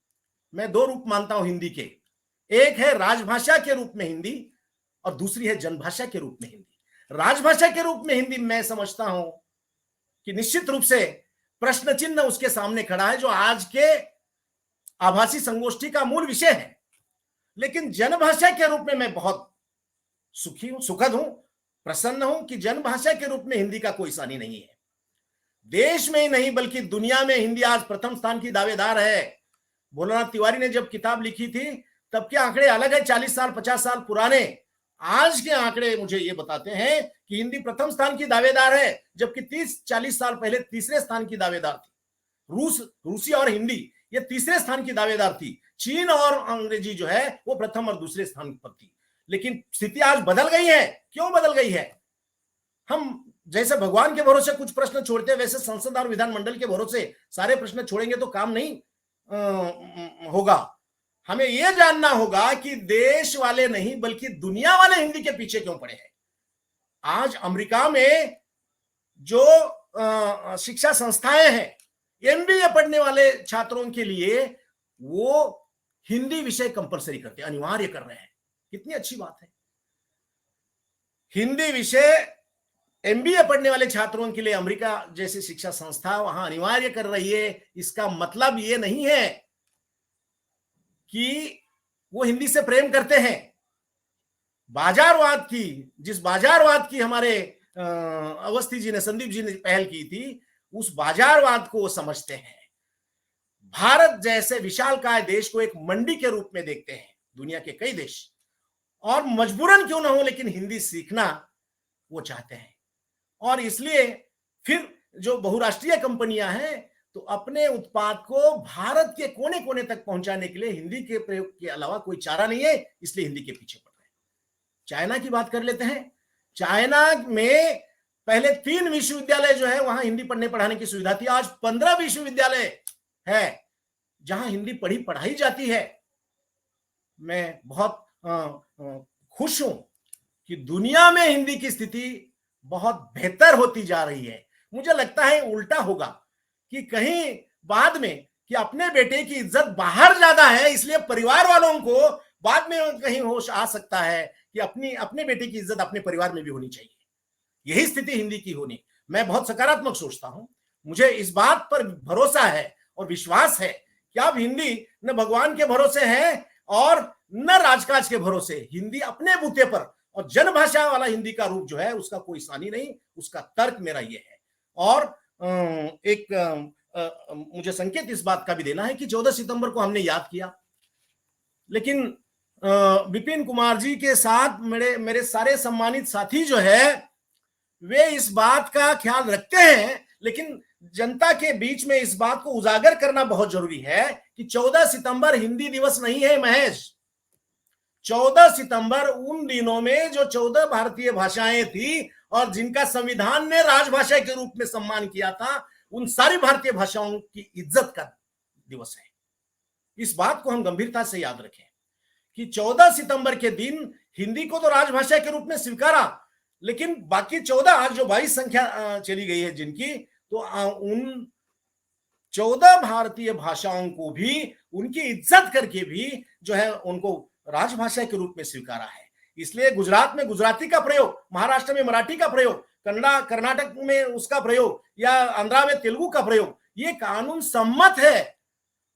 मैं दो रूप मानता हूं हिंदी के, एक है राजभाषा के रूप में हिंदी और दूसरी है जनभाषा के रूप में हिंदी। राजभाषा के रूप में हिंदी मैं समझता हूं कि निश्चित रूप से प्रश्न चिन्ह उसके सामने खड़ा है, जो आज के आभासी संगोष्ठी का मूल विषय है। लेकिन जनभाषा के रूप में मैं बहुत सुखी हूं, सुखद हूं, प्रसन्न हूं कि जनभाषा के रूप में हिंदी का कोई सानी नहीं है। देश में ही नहीं बल्कि दुनिया में हिंदी आज प्रथम स्थान की दावेदार है। भोलानाथ तिवारी ने जब किताब लिखी थी तब के आंकड़े अलग है, 40 साल 50 साल पुराने। आज के आंकड़े मुझे ये बताते हैं कि हिंदी प्रथम स्थान की दावेदार है, जबकि 30-40 साल पहले तीसरे स्थान की दावेदार थी। रूसी और हिंदी ये तीसरे स्थान की दावेदार थी। चीन और अंग्रेजी जो है वो प्रथम और दूसरे स्थान पर थी। लेकिन स्थिति आज बदल गई है। क्यों बदल गई है? हम जैसे भगवान के भरोसे कुछ प्रश्न छोड़ते हैं, वैसे संसद और विधानमंडल के भरोसे सारे प्रश्न छोड़ेंगे तो काम नहीं होगा। हमें यह जानना होगा कि देश वाले नहीं बल्कि दुनिया वाले हिंदी के पीछे क्यों पड़े हैं। आज अमेरिका में जो शिक्षा संस्थाएं हैं, एमबीए पढ़ने वाले छात्रों के लिए वो हिंदी विषय कंपलसरी करते हैं, अनिवार्य कर रहे हैं। कितनी अच्छी बात है। हिंदी विषय एमबीए पढ़ने वाले छात्रों के लिए अमेरिका जैसी शिक्षा संस्था वहां अनिवार्य कर रही है। इसका मतलब ये नहीं है कि वो हिंदी से प्रेम करते हैं। बाजारवाद की, जिस बाजारवाद की हमारे अवस्थी जी ने, संदीप जी ने पहल की थी, उस बाजारवाद को वो समझते हैं। भारत जैसे विशालकाय देश को एक मंडी के रूप में देखते हैं दुनिया के कई देश, और मजबूरन क्यों ना हो लेकिन हिंदी सीखना वो चाहते हैं। और इसलिए फिर जो बहुराष्ट्रीय कंपनियां हैं तो अपने उत्पाद को भारत के कोने कोने तक पहुंचाने के लिए हिंदी के प्रयोग के अलावा कोई चारा नहीं है, इसलिए हिंदी के पीछे पड़ रहे हैं। चाइना की बात कर लेते हैं। चाइना में पहले 3 विश्वविद्यालय जो है वहां हिंदी पढ़ने पढ़ाने की सुविधा थी। आज 15 विश्वविद्यालय है जहां हिंदी पढ़ाई जाती है। मैं बहुत खुश हूं कि दुनिया में हिंदी की स्थिति बहुत बेहतर होती जा रही है। मुझे लगता है उल्टा होगा कि कहीं बाद में कि अपने बेटे की इज्जत बाहर ज्यादा है, इसलिए परिवार वालों को बाद में कहीं होश आ सकता है कि अपने बेटे की इज्जत अपने परिवार में भी होनी चाहिए। यही स्थिति हिंदी की होनी। मैं बहुत सकारात्मक सोचता हूं। मुझे इस बात पर भरोसा है और विश्वास है कि अब हिंदी न भगवान के भरोसे है और न राजकाज के भरोसे। हिंदी अपने बूते पर, और जनभाषा वाला हिंदी का रूप जो है उसका कोई सानी नहीं। उसका तर्क मेरा ये है। और मुझे संकेत इस बात का भी देना है कि 14 सितंबर को हमने याद किया, लेकिन विपिन कुमार जी के साथ मेरे सारे सम्मानित साथी जो है वे इस बात का ख्याल रखते हैं, लेकिन जनता के बीच में इस बात को उजागर करना बहुत जरूरी है कि 14 सितंबर हिंदी दिवस नहीं है महेश। 14 सितंबर उन दिनों में जो 14 भारतीय भाषाएं थी और जिनका संविधान ने राजभाषा के रूप में सम्मान किया था, उन सारी भारतीय भाषाओं की इज्जत का दिवस है। इस बात को हम गंभीरता से याद रखें कि 14 सितंबर के दिन हिंदी को तो राजभाषा के रूप में स्वीकारा, लेकिन बाकी 14 आज जो 22 संख्या चली गई है जिनकी, तो उन 14 भारतीय भाषाओं को भी उनकी इज्जत करके भी जो है उनको राजभाषा के रूप में स्वीकारा है। इसलिए गुजरात में गुजराती का प्रयोग, महाराष्ट्र में मराठी का प्रयोग, कर्नाटक में उसका प्रयोग, या आंध्रा में तेलुगु का प्रयोग, ये कानून सम्मत है।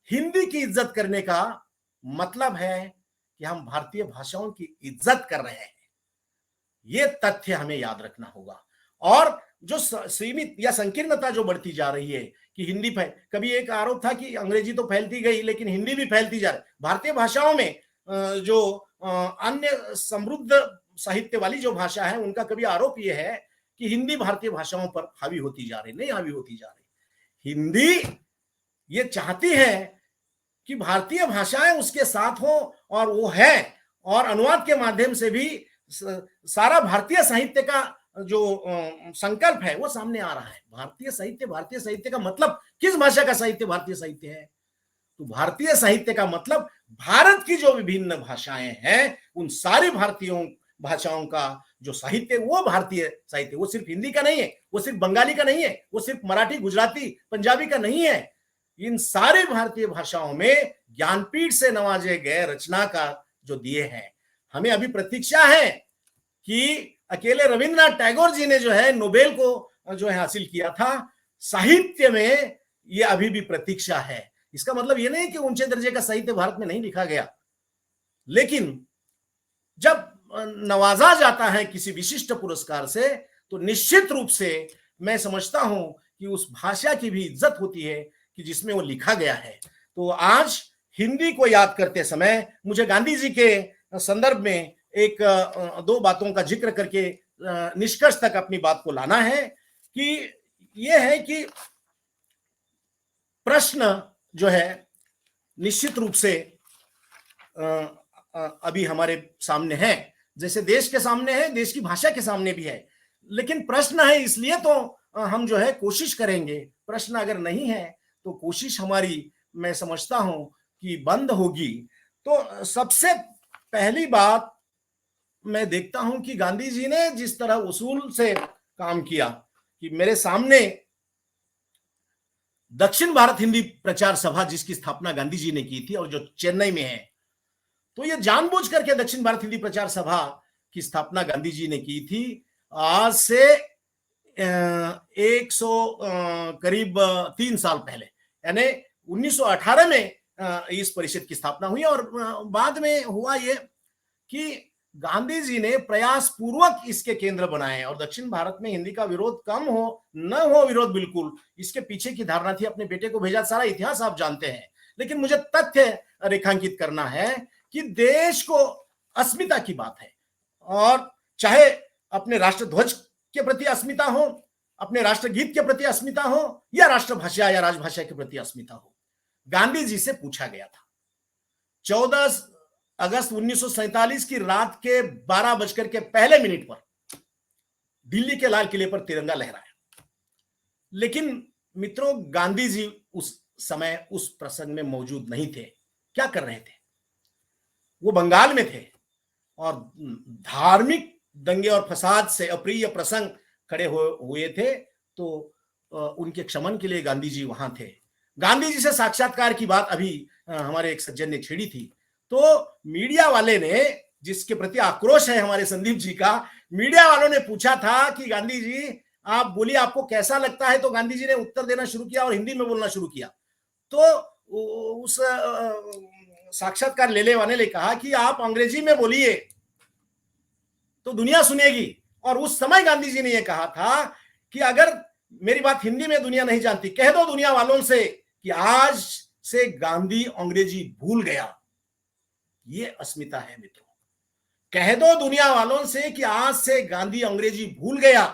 हिंदी की इज्जत करने का मतलब है कि हम भारतीय भाषाओं की इज्जत कर रहे हैं। ये तथ्य हमें याद रखना होगा। और जो सीमित या संकीर्णता जो बढ़ती जा रही है कि हिंदी कभी एक आरोप था कि अंग्रेजी तो फैलती गई लेकिन हिंदी भी फैलती जा रही। भारतीय भाषाओं में जो अन्य समृद्ध साहित्य वाली जो भाषा है उनका कभी आरोप यह है कि हिंदी भारतीय भाषाओं पर हावी होती जा रही। नहीं हावी होती जा रही। हिंदी ये चाहती है कि भारतीय भाषाएं उसके साथ हो, और वो है। और अनुवाद के माध्यम से भी सारा भारतीय साहित्य का जो संकल्प है वो सामने आ रहा है। भारतीय साहित्य का मतलब किस भाषा का साहित्य भारतीय साहित्य है? तो भारतीय साहित्य का मतलब भारत की जो विभिन्न भाषाएं हैं उन सारी भारतीय भाषाओं का जो साहित्य वो भारतीय साहित्य। वो सिर्फ हिंदी का नहीं है, वो सिर्फ बंगाली का नहीं है, वो सिर्फ मराठी, गुजराती, पंजाबी का नहीं है। इन सारे भारतीय भाषाओं में ज्ञानपीठ से नवाजे गए रचनाकार जो दिए हैं। हमें अभी प्रतीक्षा है कि अकेले रविंद्रनाथ टैगोर जी ने जो है नोबेल को जो है हासिल किया था, साहित्य में ये अभी भी प्रतीक्षा है। इसका मतलब ये नहीं कि ऊंचे दर्जे का साहित्य भारत में नहीं लिखा गया, लेकिन जब नवाजा जाता है किसी विशिष्ट पुरस्कार से तो निश्चित रूप से मैं समझता हूं कि उस भाषा की भी इज्जत होती है कि जिसमें वो लिखा गया है। तो आज हिंदी को याद करते समय मुझे गांधी जी के संदर्भ में एक दो बातों का जिक्र करके निष्कर्ष तक अपनी बात को लाना है कि यह है कि प्रश्न जो है निश्चित रूप से अभी हमारे सामने है, जैसे देश के सामने है, देश की भाषा के सामने भी है, लेकिन प्रश्न है इसलिए तो हम जो है कोशिश करेंगे। प्रश्न अगर नहीं है तो कोशिश हमारी मैं समझता हूं कि बंद होगी। तो सबसे पहली बात मैं देखता हूं कि गांधी जी ने जिस तरह उसूल से काम किया कि मेरे सामने दक्षिण भारत हिंदी प्रचार सभा जिसकी स्थापना गांधी जी ने की थी और जो चेन्नई में है, तो ये जानबूझ करके दक्षिण भारत हिंदी प्रचार सभा की स्थापना गांधी जी ने की थी। आज से 100 करीब 3 साल पहले, यानी 1918 में इस परिषद की स्थापना हुई। और बाद में हुआ ये कि गांधी जी ने प्रयास पूर्वक इसके केंद्र बनाए और दक्षिण भारत में हिंदी का विरोध कम हो न हो, विरोध बिल्कुल, इसके पीछे की धारणा थी। अपने बेटे को भेजा, सारा इतिहास आप जानते हैं, लेकिन मुझे तथ्य रेखांकित करना है कि देश को अस्मिता की बात है, और चाहे अपने राष्ट्रध्वज के प्रति अस्मिता हो, अपने राष्ट्रगीत के प्रति अस्मिता हो, या राष्ट्रभाषा या राजभाषा के प्रति अस्मिता हो। गांधी जी से पूछा गया था 14 अगस्त 1947 की रात के 12 बजकर के पहले मिनट पर दिल्ली के लाल किले पर तिरंगा लहराया। लेकिन मित्रों, गांधी जी उस समय उस प्रसंग में मौजूद नहीं थे। क्या कर रहे थे? वो बंगाल में थे और धार्मिक दंगे और फसाद से अप्रिय प्रसंग खड़े हुए थे, तो उनके क्षमन के लिए गांधी जी वहां थे। गांधी जी से साक्षात्कार की बात अभी हमारे एक सज्जन ने छेड़ी थी, तो मीडिया वाले ने, जिसके प्रति आक्रोश है हमारे संदीप जी का, मीडिया वालों ने पूछा था कि गांधी जी आप बोलिए आपको कैसा लगता है, तो गांधी जी ने उत्तर देना शुरू किया और हिंदी में बोलना शुरू किया। तो उस साक्षात्कार लेने वाले ने कहा कि आप अंग्रेजी में बोलिए तो दुनिया सुनेगी। और उस समय गांधी जी ने यह कहा था कि अगर मेरी बात हिंदी में दुनिया नहीं जानती, कह दो दुनिया वालों से कि आज से गांधी अंग्रेजी भूल गया। ये अस्मिता है मित्रों। कह दो दुनिया वालों से कि आज से गांधी अंग्रेजी भूल गया।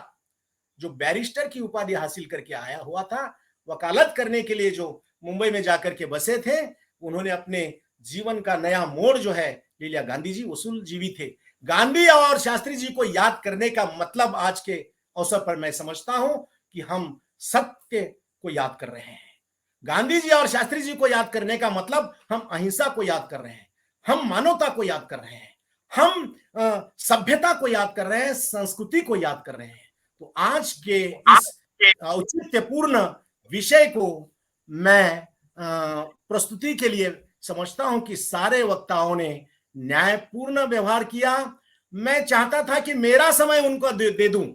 जो बैरिस्टर की उपाधि हासिल करके आया हुआ था, वकालत करने के लिए जो मुंबई में जाकर के बसे थे, उन्होंने अपने जीवन का नया मोड़ जो है ले लिया। गांधी जी उसूल जीवी थे। गांधी और शास्त्री जी को याद करने का मतलब आज के अवसर पर मैं समझता हूं कि हम सत्य को याद कर रहे हैं। गांधी जी और शास्त्री जी को याद करने का मतलब हम अहिंसा को याद कर रहे हैं, हम मानवता को याद कर रहे हैं, हम सभ्यता को याद कर रहे हैं, संस्कृति को याद कर रहे हैं। तो आज के इस औचित्यपूर्ण विषय को मैं प्रस्तुति के लिए समझता हूं कि सारे वक्ताओं ने न्यायपूर्ण व्यवहार किया। मैं चाहता था कि मेरा समय उनको दे दूं,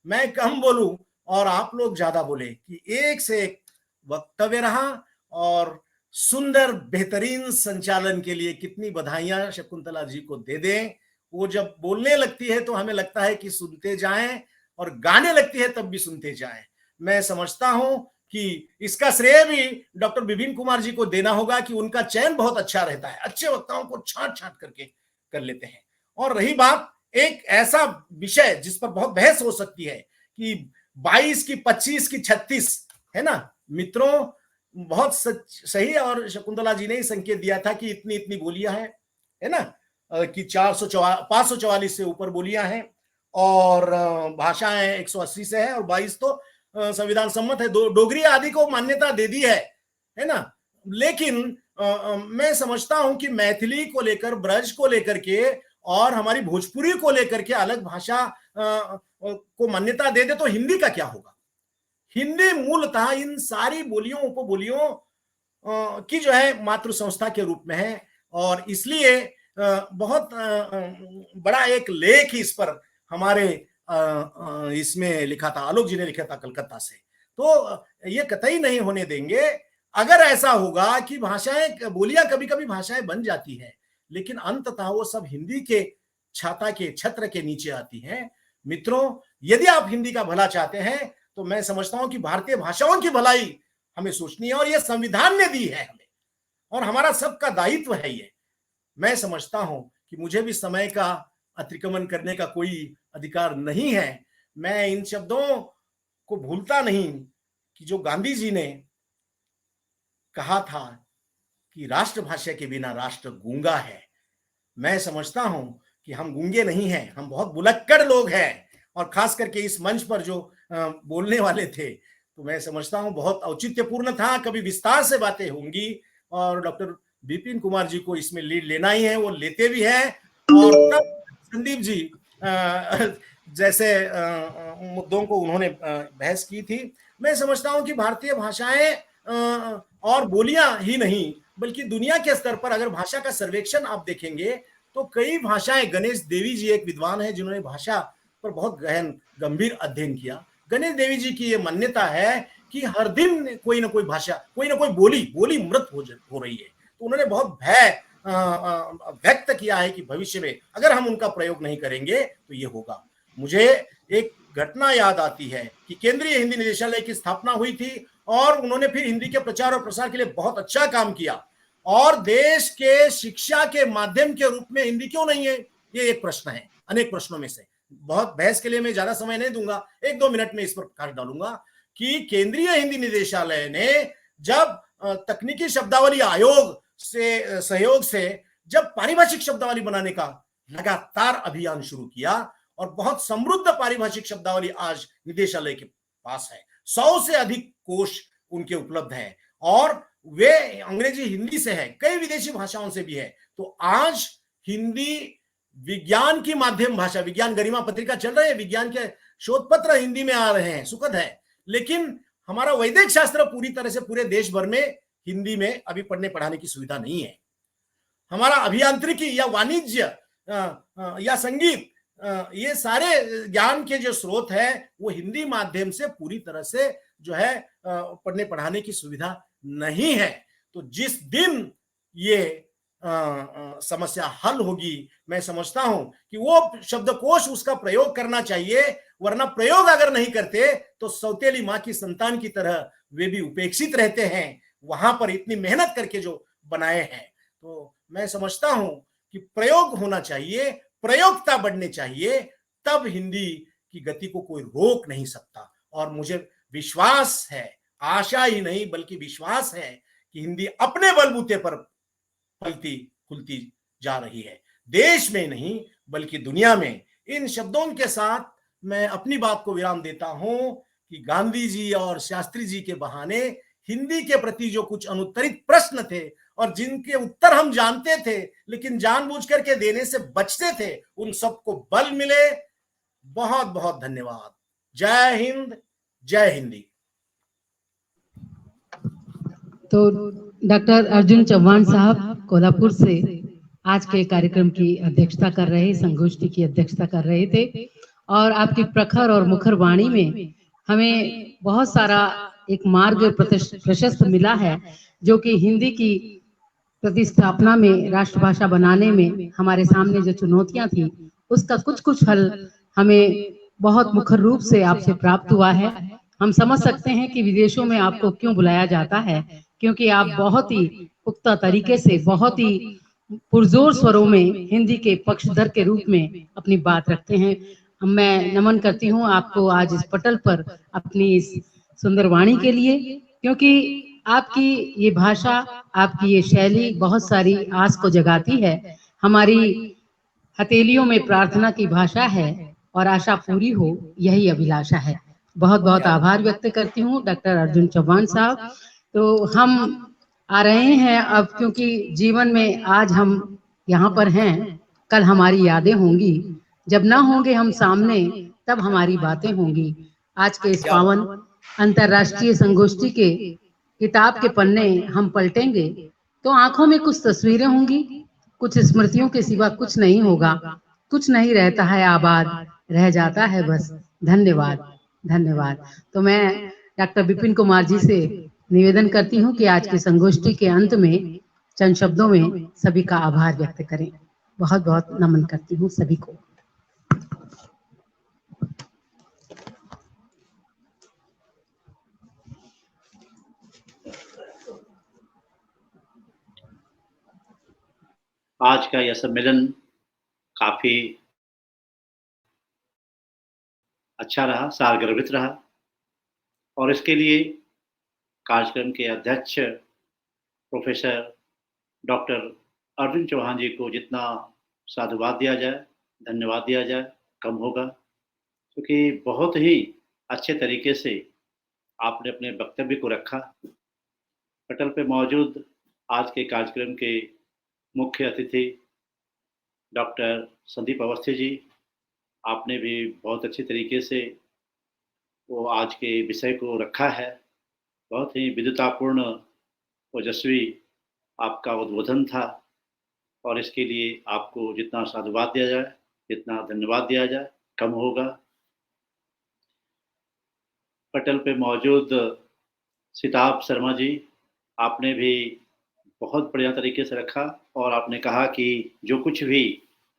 मैं कम बोलूं और आप लोग ज्यादा बोले, कि एक से एक वक्तव्य रहा। और सुंदर बेहतरीन संचालन के लिए कितनी बधाइयां शकुंतला जी को दे दें। वो जब बोलने लगती है तो हमें लगता है कि सुनते जाएं, और गाने लगती है तब भी सुनते जाएं। मैं समझता हूं कि इसका श्रेय भी डॉक्टर विपिन कुमार जी को देना होगा कि उनका चयन बहुत अच्छा रहता है, अच्छे वक्ताओं को छांट छांट करके कर लेते हैं। और रही बात एक ऐसा विषय जिस पर बहुत बहस हो सकती है कि 22 की 25 की 36 है ना मित्रों, बहुत सही। और शकुंतला जी ने ही संकेत दिया था कि इतनी इतनी बोलियां हैं, है ना, कि 544 से ऊपर बोलियां हैं और भाषाएं 180 से है, और 22 तो संविधान सम्मत है। डोगरी आदि को मान्यता दे दी है ना। लेकिन मैं समझता हूं कि मैथिली को लेकर, ब्रज को लेकर के और हमारी भोजपुरी को लेकर के अलग भाषा को मान्यता दे दे तो हिंदी का क्या होगा? हिंदी मूलतः इन सारी बोलियों उपबोलियों की जो है मातृ संस्था के रूप में है, और इसलिए बहुत बड़ा एक लेख इस पर हमारे इसमें लिखा था, आलोक जी ने लिखा था कलकत्ता से। तो ये कतई नहीं होने देंगे। अगर ऐसा होगा कि भाषाएं, बोलियां कभी कभी भाषाएं बन जाती हैं, लेकिन अंततः वो सब हिंदी के छाता के छत्र के नीचे आती हैं। मित्रों, यदि आप हिंदी का भला चाहते हैं तो मैं समझता हूं कि भारतीय भाषाओं की भलाई हमें सोचनी है, और ये संविधान ने दी है हमें, और हमारा सबका दायित्व है ये। मैं समझता हूं कि मुझे भी समय का अतिक्रमण करने का कोई अधिकार नहीं है। मैं इन शब्दों को भूलता नहीं कि जो गांधी जी ने कहा था कि राष्ट्रभाषा के बिना राष्ट्र गूंगा है। मैं समझता हूं कि हम गूंगे नहीं हैं, हम बहुत बुलक्कड़ लोग हैं, और खास करके इस मंच पर जो बोलने वाले थे, तो मैं समझता हूं बहुत औचित्यपूर्ण था। कभी विस्तार से बातें होंगी, और डॉक्टर विपिन कुमार जी को इसमें लीड लेना ही है, वो लेते भी हैं। और तब संदीप जी जैसे मुद्दों को उन्होंने बहस की थी। मैं समझता हूं कि भारतीय भाषाएं और बोलियां ही नहीं, बल्कि दुनिया के स्तर पर अगर भाषा का सर्वेक्षण आप देखेंगे तो कई भाषाएं, गणेश देवी जी एक विद्वान है जिन्होंने भाषा पर बहुत गहन गंभीर अध्ययन किया। गणेश देवी जी की ये मान्यता है कि हर दिन कोई ना कोई भाषा, कोई ना कोई बोली मृत हो रही है। तो उन्होंने बहुत भय व्यक्त किया है कि भविष्य में अगर हम उनका प्रयोग नहीं करेंगे तो ये होगा। मुझे एक घटना याद आती है कि केंद्रीय हिंदी निदेशालय की स्थापना हुई थी, और उन्होंने फिर हिंदी के प्रचार और प्रसार के लिए बहुत अच्छा काम किया, और देश के शिक्षा के माध्यम के रूप में हिंदी क्यों नहीं है, ये एक प्रश्न है अनेक प्रश्नों में से। बहुत बहस के लिए मैं ज्यादा समय नहीं दूंगा, 1-2 मिनट में इस पर प्रकाश डालूंगा कि केंद्रीय हिंदी निदेशालय ने जब तकनीकी शब्दावली आयोग से सहयोग से जब पारिभाषिक शब्दावली बनाने का लगातार अभियान शुरू किया, और बहुत समृद्ध पारिभाषिक शब्दावली आज निदेशालय के पास है। 100 से अधिक कोश उनके उपलब्ध हैं, और वे अंग्रेजी हिंदी से है, कई विदेशी भाषाओं से भी है। तो आज हिंदी विज्ञान की माध्यम भाषा, विज्ञान गरिमा पत्रिका चल रही है, विज्ञान के शोध पत्र हिंदी में आ रहे हैं, सुखद है। लेकिन हमारा वैदिक शास्त्र पूरी तरह से पूरे देश भर में हिंदी में अभी पढ़ने पढ़ाने की सुविधा नहीं है। हमारा अभियांत्रिकी या वाणिज्य या संगीत, ये सारे ज्ञान के जो स्रोत है वो हिंदी माध्यम से पूरी तरह से जो है पढ़ने पढ़ाने की सुविधा नहीं है। तो जिस दिन ये समस्या हल होगी, मैं समझता हूं कि वो शब्दकोश उसका प्रयोग करना चाहिए, वरना प्रयोग अगर नहीं करते तो सौतेली माँ की संतान की तरह वे भी उपेक्षित रहते हैं, वहां पर इतनी मेहनत करके जो बनाए हैं। तो मैं समझता हूं कि प्रयोग होना चाहिए, प्रयोगता बढ़ने चाहिए, तब हिंदी की गति को कोई रोक नहीं सकता। और मुझे विश्वास है, आशा ही नहीं बल्कि विश्वास है कि हिंदी अपने बलबूते पर फलती फूलती जा रही है, देश में नहीं बल्कि दुनिया में। इन शब्दों के साथ मैं अपनी बात को विराम देता हूं कि गांधी जी और शास्त्री जी के बहाने हिंदी के प्रति जो कुछ अनुत्तरित प्रश्न थे, और जिनके उत्तर हम जानते थे लेकिन जानबूझ करके देने से बचते थे, उन सबको बल मिले। बहुत बहुत धन्यवाद। जय हिंद, जय हिंदी। तो डॉक्टर अर्जुन चौहान साहब कोल्हापुर से आज के कार्यक्रम की अध्यक्षता कर रहे, संगोष्ठी की अध्यक्षता कर रहे थे, और आपकी प्रखर और मुखर वाणी में हमें बहुत सारा एक मार्ग प्रशस्त मिला है, जो कि हिंदी की प्रतिस्थापना में, राष्ट्रभाषा बनाने में हमारे सामने जो चुनौतियां थी, उसका कुछ हल हमें बहुत मुखर रूप से आपसे प्राप्त हुआ है। हम समझ सकते हैं कि विदेशों में आपको क्यों बुलाया जाता है, क्योंकि आप बहुत ही पुख्ता तरीके से, बहुत ही पुरजोर स्वरों में हिंदी के पक्षधर के रूप में अपनी बात रखते हैं। मैं नमन करती हूँ आपको आज इस पटल पर अपनी इस सुंदर वाणी के लिए, क्योंकि आपकी ये भाषा, आपकी ये शैली बहुत सारी आस को जगाती है। हमारी हथेलियों में प्रार्थना की भाषा है, और आशा पूरी हो यही अभिलाषा है। बहुत बहुत आभार व्यक्त करती हूँ डॉक्टर अर्जुन चौहान साहब। तो हम आ रहे हैं अब, क्योंकि जीवन में आज हम यहाँ पर हैं, कल हमारी यादें होंगी, जब ना होंगे हम सामने तब हमारी बातें होंगी। आज के इस पावन अंतर्राष्ट्रीय संगोष्ठी के किताब के पन्ने हम पलटेंगे तो आंखों में कुछ तस्वीरें होंगी, कुछ स्मृतियों के सिवा कुछ नहीं होगा। कुछ नहीं रहता है आबाद, रह जाता है बस धन्यवाद, धन्यवाद। तो मैं डॉक्टर विपिन कुमार जी से निवेदन करती हूँ कि आज की संगोष्ठी के अंत में चंद शब्दों में सभी का आभार व्यक्त करें। बहुत बहुत नमन करती हूँ सभी को। आज का यह सम्मेलन काफी अच्छा रहा, सारगर्भित रहा और इसके लिए कार्यक्रम के अध्यक्ष प्रोफेसर डॉक्टर अर्जुन चौहान जी को जितना साधुवाद दिया जाए, धन्यवाद दिया जाए, कम होगा, क्योंकि बहुत ही अच्छे तरीके से आपने अपने वक्तव्य को रखा। पटल पे मौजूद आज के कार्यक्रम के मुख्य अतिथि डॉक्टर संदीप अवस्थी जी, आपने भी बहुत अच्छे तरीके से वो आज के विषय को रखा है। बहुत ही विद्वतापूर्ण, ओजस्वी आपका उद्बोधन था और इसके लिए आपको जितना साधुवाद दिया जाए, जितना धन्यवाद दिया जाए, कम होगा। पटल पे मौजूद सिताब शर्मा जी, आपने भी बहुत बढ़िया तरीके से रखा और आपने कहा कि जो कुछ भी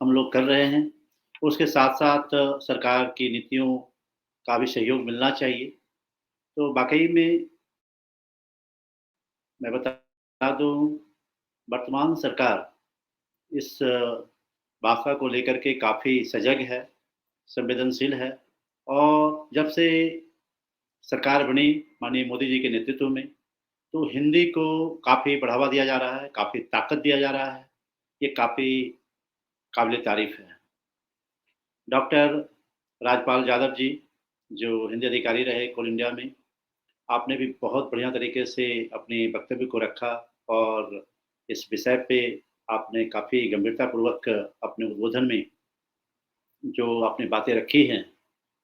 हम लोग कर रहे हैं उसके साथ साथ सरकार की नीतियों का भी सहयोग मिलना चाहिए। तो वाकई में मैं बता दूं, वर्तमान सरकार इस भाषा को लेकर के काफ़ी सजग है, संवेदनशील है और जब से सरकार बनी माननीय मोदी जी के नेतृत्व में, तो हिंदी को काफ़ी बढ़ावा दिया जा रहा है, काफ़ी ताकत दिया जा रहा है। ये काफ़ी काबिल तारीफ़ है। डॉक्टर राजपाल यादव जी, जो हिंदी अधिकारी रहे कोल इंडिया में, आपने भी बहुत बढ़िया तरीके से अपने वक्तव्य को रखा और इस विषय पे आपने काफ़ी गंभीरतापूर्वक अपने उद्बोधन में जो आपने बातें रखी हैं,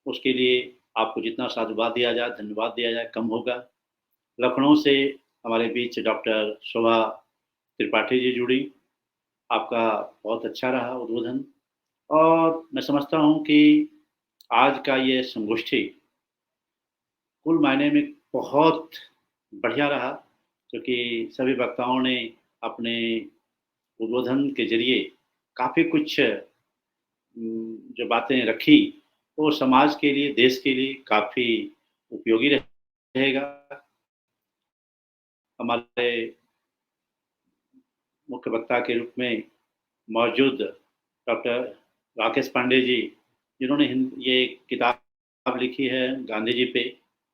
उसके लिए आपको जितना साधुवाद दिया जाए, धन्यवाद दिया जाए, कम होगा। लखनऊ से हमारे बीच डॉक्टर शोभा त्रिपाठी जी जुड़ी, आपका बहुत अच्छा रहा उद्बोधन और मैं समझता हूँ कि आज का ये संगोष्ठी कुल मायने में बहुत बढ़िया रहा, क्योंकि सभी वक्ताओं ने अपने उद्बोधन के जरिए काफ़ी कुछ जो बातें रखी वो समाज के लिए, देश के लिए काफ़ी उपयोगी रहेगा। हमारे मुख्य वक्ता के रूप में मौजूद डॉक्टर राकेश पांडे जी, जिन्होंने ये किताब लिखी है गांधी जी पे,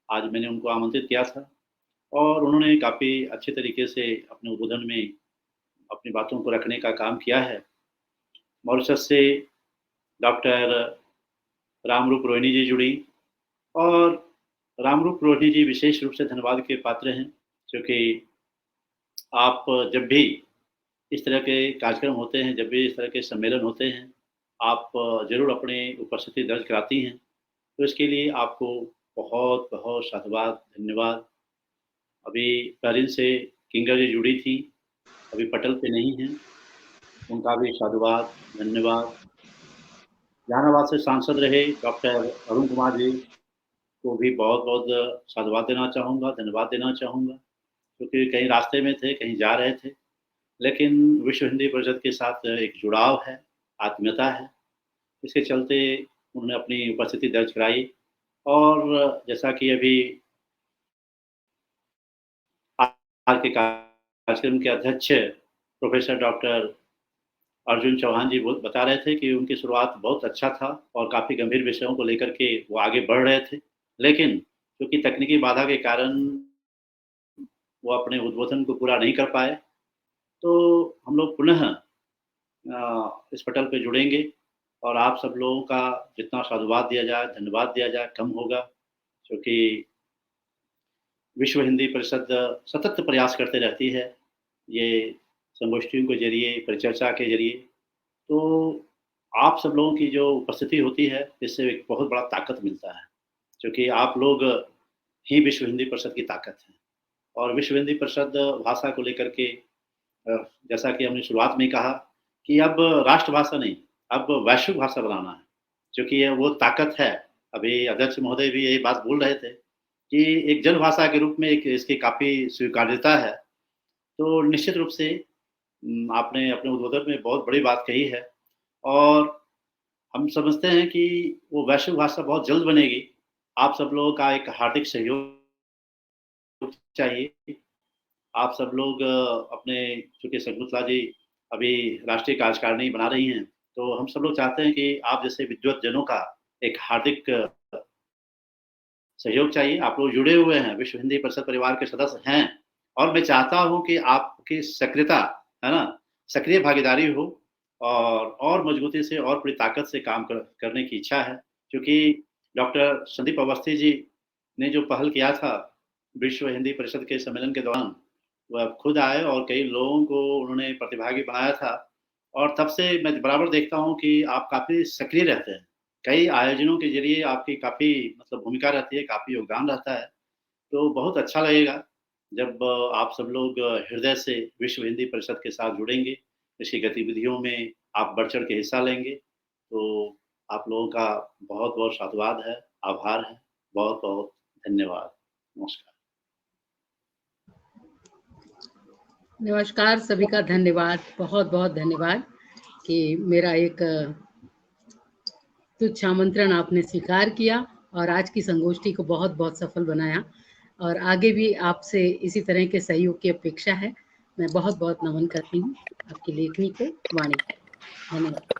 आज मैंने उनको आमंत्रित किया था और उन्होंने काफ़ी अच्छे तरीके से अपने उद्बोधन में अपनी बातों को रखने का काम किया है। मॉरिशस से डॉक्टर रामरूप रोहिणी जी जुड़ी और रामरूप रोहिणी जी विशेष रूप से धन्यवाद के पात्र हैं, क्योंकि आप जब भी इस तरह के कार्यक्रम होते हैं, जब भी इस तरह के सम्मेलन होते हैं, आप ज़रूर अपने उपस्थिति दर्ज कराती हैं, तो इसके लिए आपको बहुत बहुत साधुवाद, धन्यवाद। अभी बहरीन से किंगर जी जुड़ी थी, अभी पटल पे नहीं हैं, उनका भी साधुवाद, धन्यवाद। जहानाबाद से सांसद रहे डॉक्टर अरुण कुमार जी को भी बहुत बहुत साधुवाद देना चाहूँगा, धन्यवाद देना चाहूँगा, क्योंकि कहीं रास्ते में थे, कहीं जा रहे थे, लेकिन विश्व हिंदी परिषद के साथ एक जुड़ाव है, आत्मीयता है, इसके चलते उन्होंने अपनी उपस्थिति दर्ज कराई और जैसा कि अभी आज के कार्यक्रम के अध्यक्ष प्रोफेसर डॉक्टर अर्जुन चौहान जी बता रहे थे कि उनकी शुरुआत बहुत अच्छा था और काफ़ी गंभीर विषयों को लेकर के वो आगे बढ़ रहे थे, लेकिन क्योंकि तकनीकी बाधा के कारण वो अपने उद्बोधन को पूरा नहीं कर पाए, तो हम लोग पुनः इस पटल पे जुड़ेंगे और आप सब लोगों का जितना साधुवाद दिया जाए, धन्यवाद दिया जाए, कम होगा, क्योंकि विश्व हिंदी परिषद सतत प्रयास करते रहती है ये संगोष्ठियों के जरिए, परिचर्चा के जरिए। तो आप सब लोगों की जो उपस्थिति होती है, इससे एक बहुत बड़ा ताकत मिलता है, क्योंकि आप लोग ही विश्व हिंदी परिषद की ताकत है और विश्व हिंदी परिषद भाषा को लेकर के जैसा कि हमने शुरुआत में कहा कि अब राष्ट्रभाषा नहीं, अब वैश्विक भाषा बनाना है, क्योंकि वो ताकत है। अभी अध्यक्ष महोदय भी यही बात बोल रहे थे कि एक जन भाषा के रूप में एक इसकी काफ़ी स्वीकार्यता है। तो निश्चित रूप से आपने अपने उद्बोधन में बहुत बड़ी बात कही है और हम समझते हैं कि वो वैश्विक भाषा बहुत जल्द बनेगी। आप सब लोगों का एक हार्दिक सहयोग चाहिए। आप सब लोग अपने चूँकि शकुंतला जी अभी राष्ट्रीय कार्यकारिणी बना रही हैं, तो हम सब लोग चाहते हैं कि आप जैसे विद्वत-जनों का एक हार्दिक सहयोग चाहिए। आप लोग जुड़े हुए हैं, विश्व हिंदी परिषद परिवार के सदस्य हैं और मैं चाहता हूँ कि आपकी सक्रियता, है ना? सक्रिय भागीदारी हो और मजबूती से और पूरी ताकत से काम करने की इच्छा है। क्योंकि डॉक्टर संदीप अवस्थी जी ने जो पहल किया था विश्व हिंदी परिषद के सम्मेलन के दौरान, वह खुद आए और कई लोगों को उन्होंने प्रतिभागी बनाया था और तब से मैं बराबर देखता हूँ कि आप काफ़ी सक्रिय रहते हैं। कई आयोजनों के ज़रिए आपकी काफ़ी मतलब भूमिका रहती है, काफ़ी योगदान रहता है। तो बहुत अच्छा लगेगा जब आप सब लोग हृदय से विश्व हिंदी परिषद के साथ जुड़ेंगे, इसकी गतिविधियों में आप बढ़-चढ़ के हिस्सा लेंगे। तो आप लोगों का बहुत-बहुत साधुवाद है, आभार है। बहुत-बहुत धन्यवाद। नमस्कार। नमस्कार, सभी का धन्यवाद, बहुत बहुत धन्यवाद कि मेरा एक तुच्छ आमंत्रण आपने स्वीकार किया और आज की संगोष्ठी को बहुत बहुत सफल बनाया और आगे भी आपसे इसी तरह के सहयोग की अपेक्षा है। मैं बहुत बहुत नमन करती हूँ आपकी लेखनी को, वाणी को। धन्यवाद।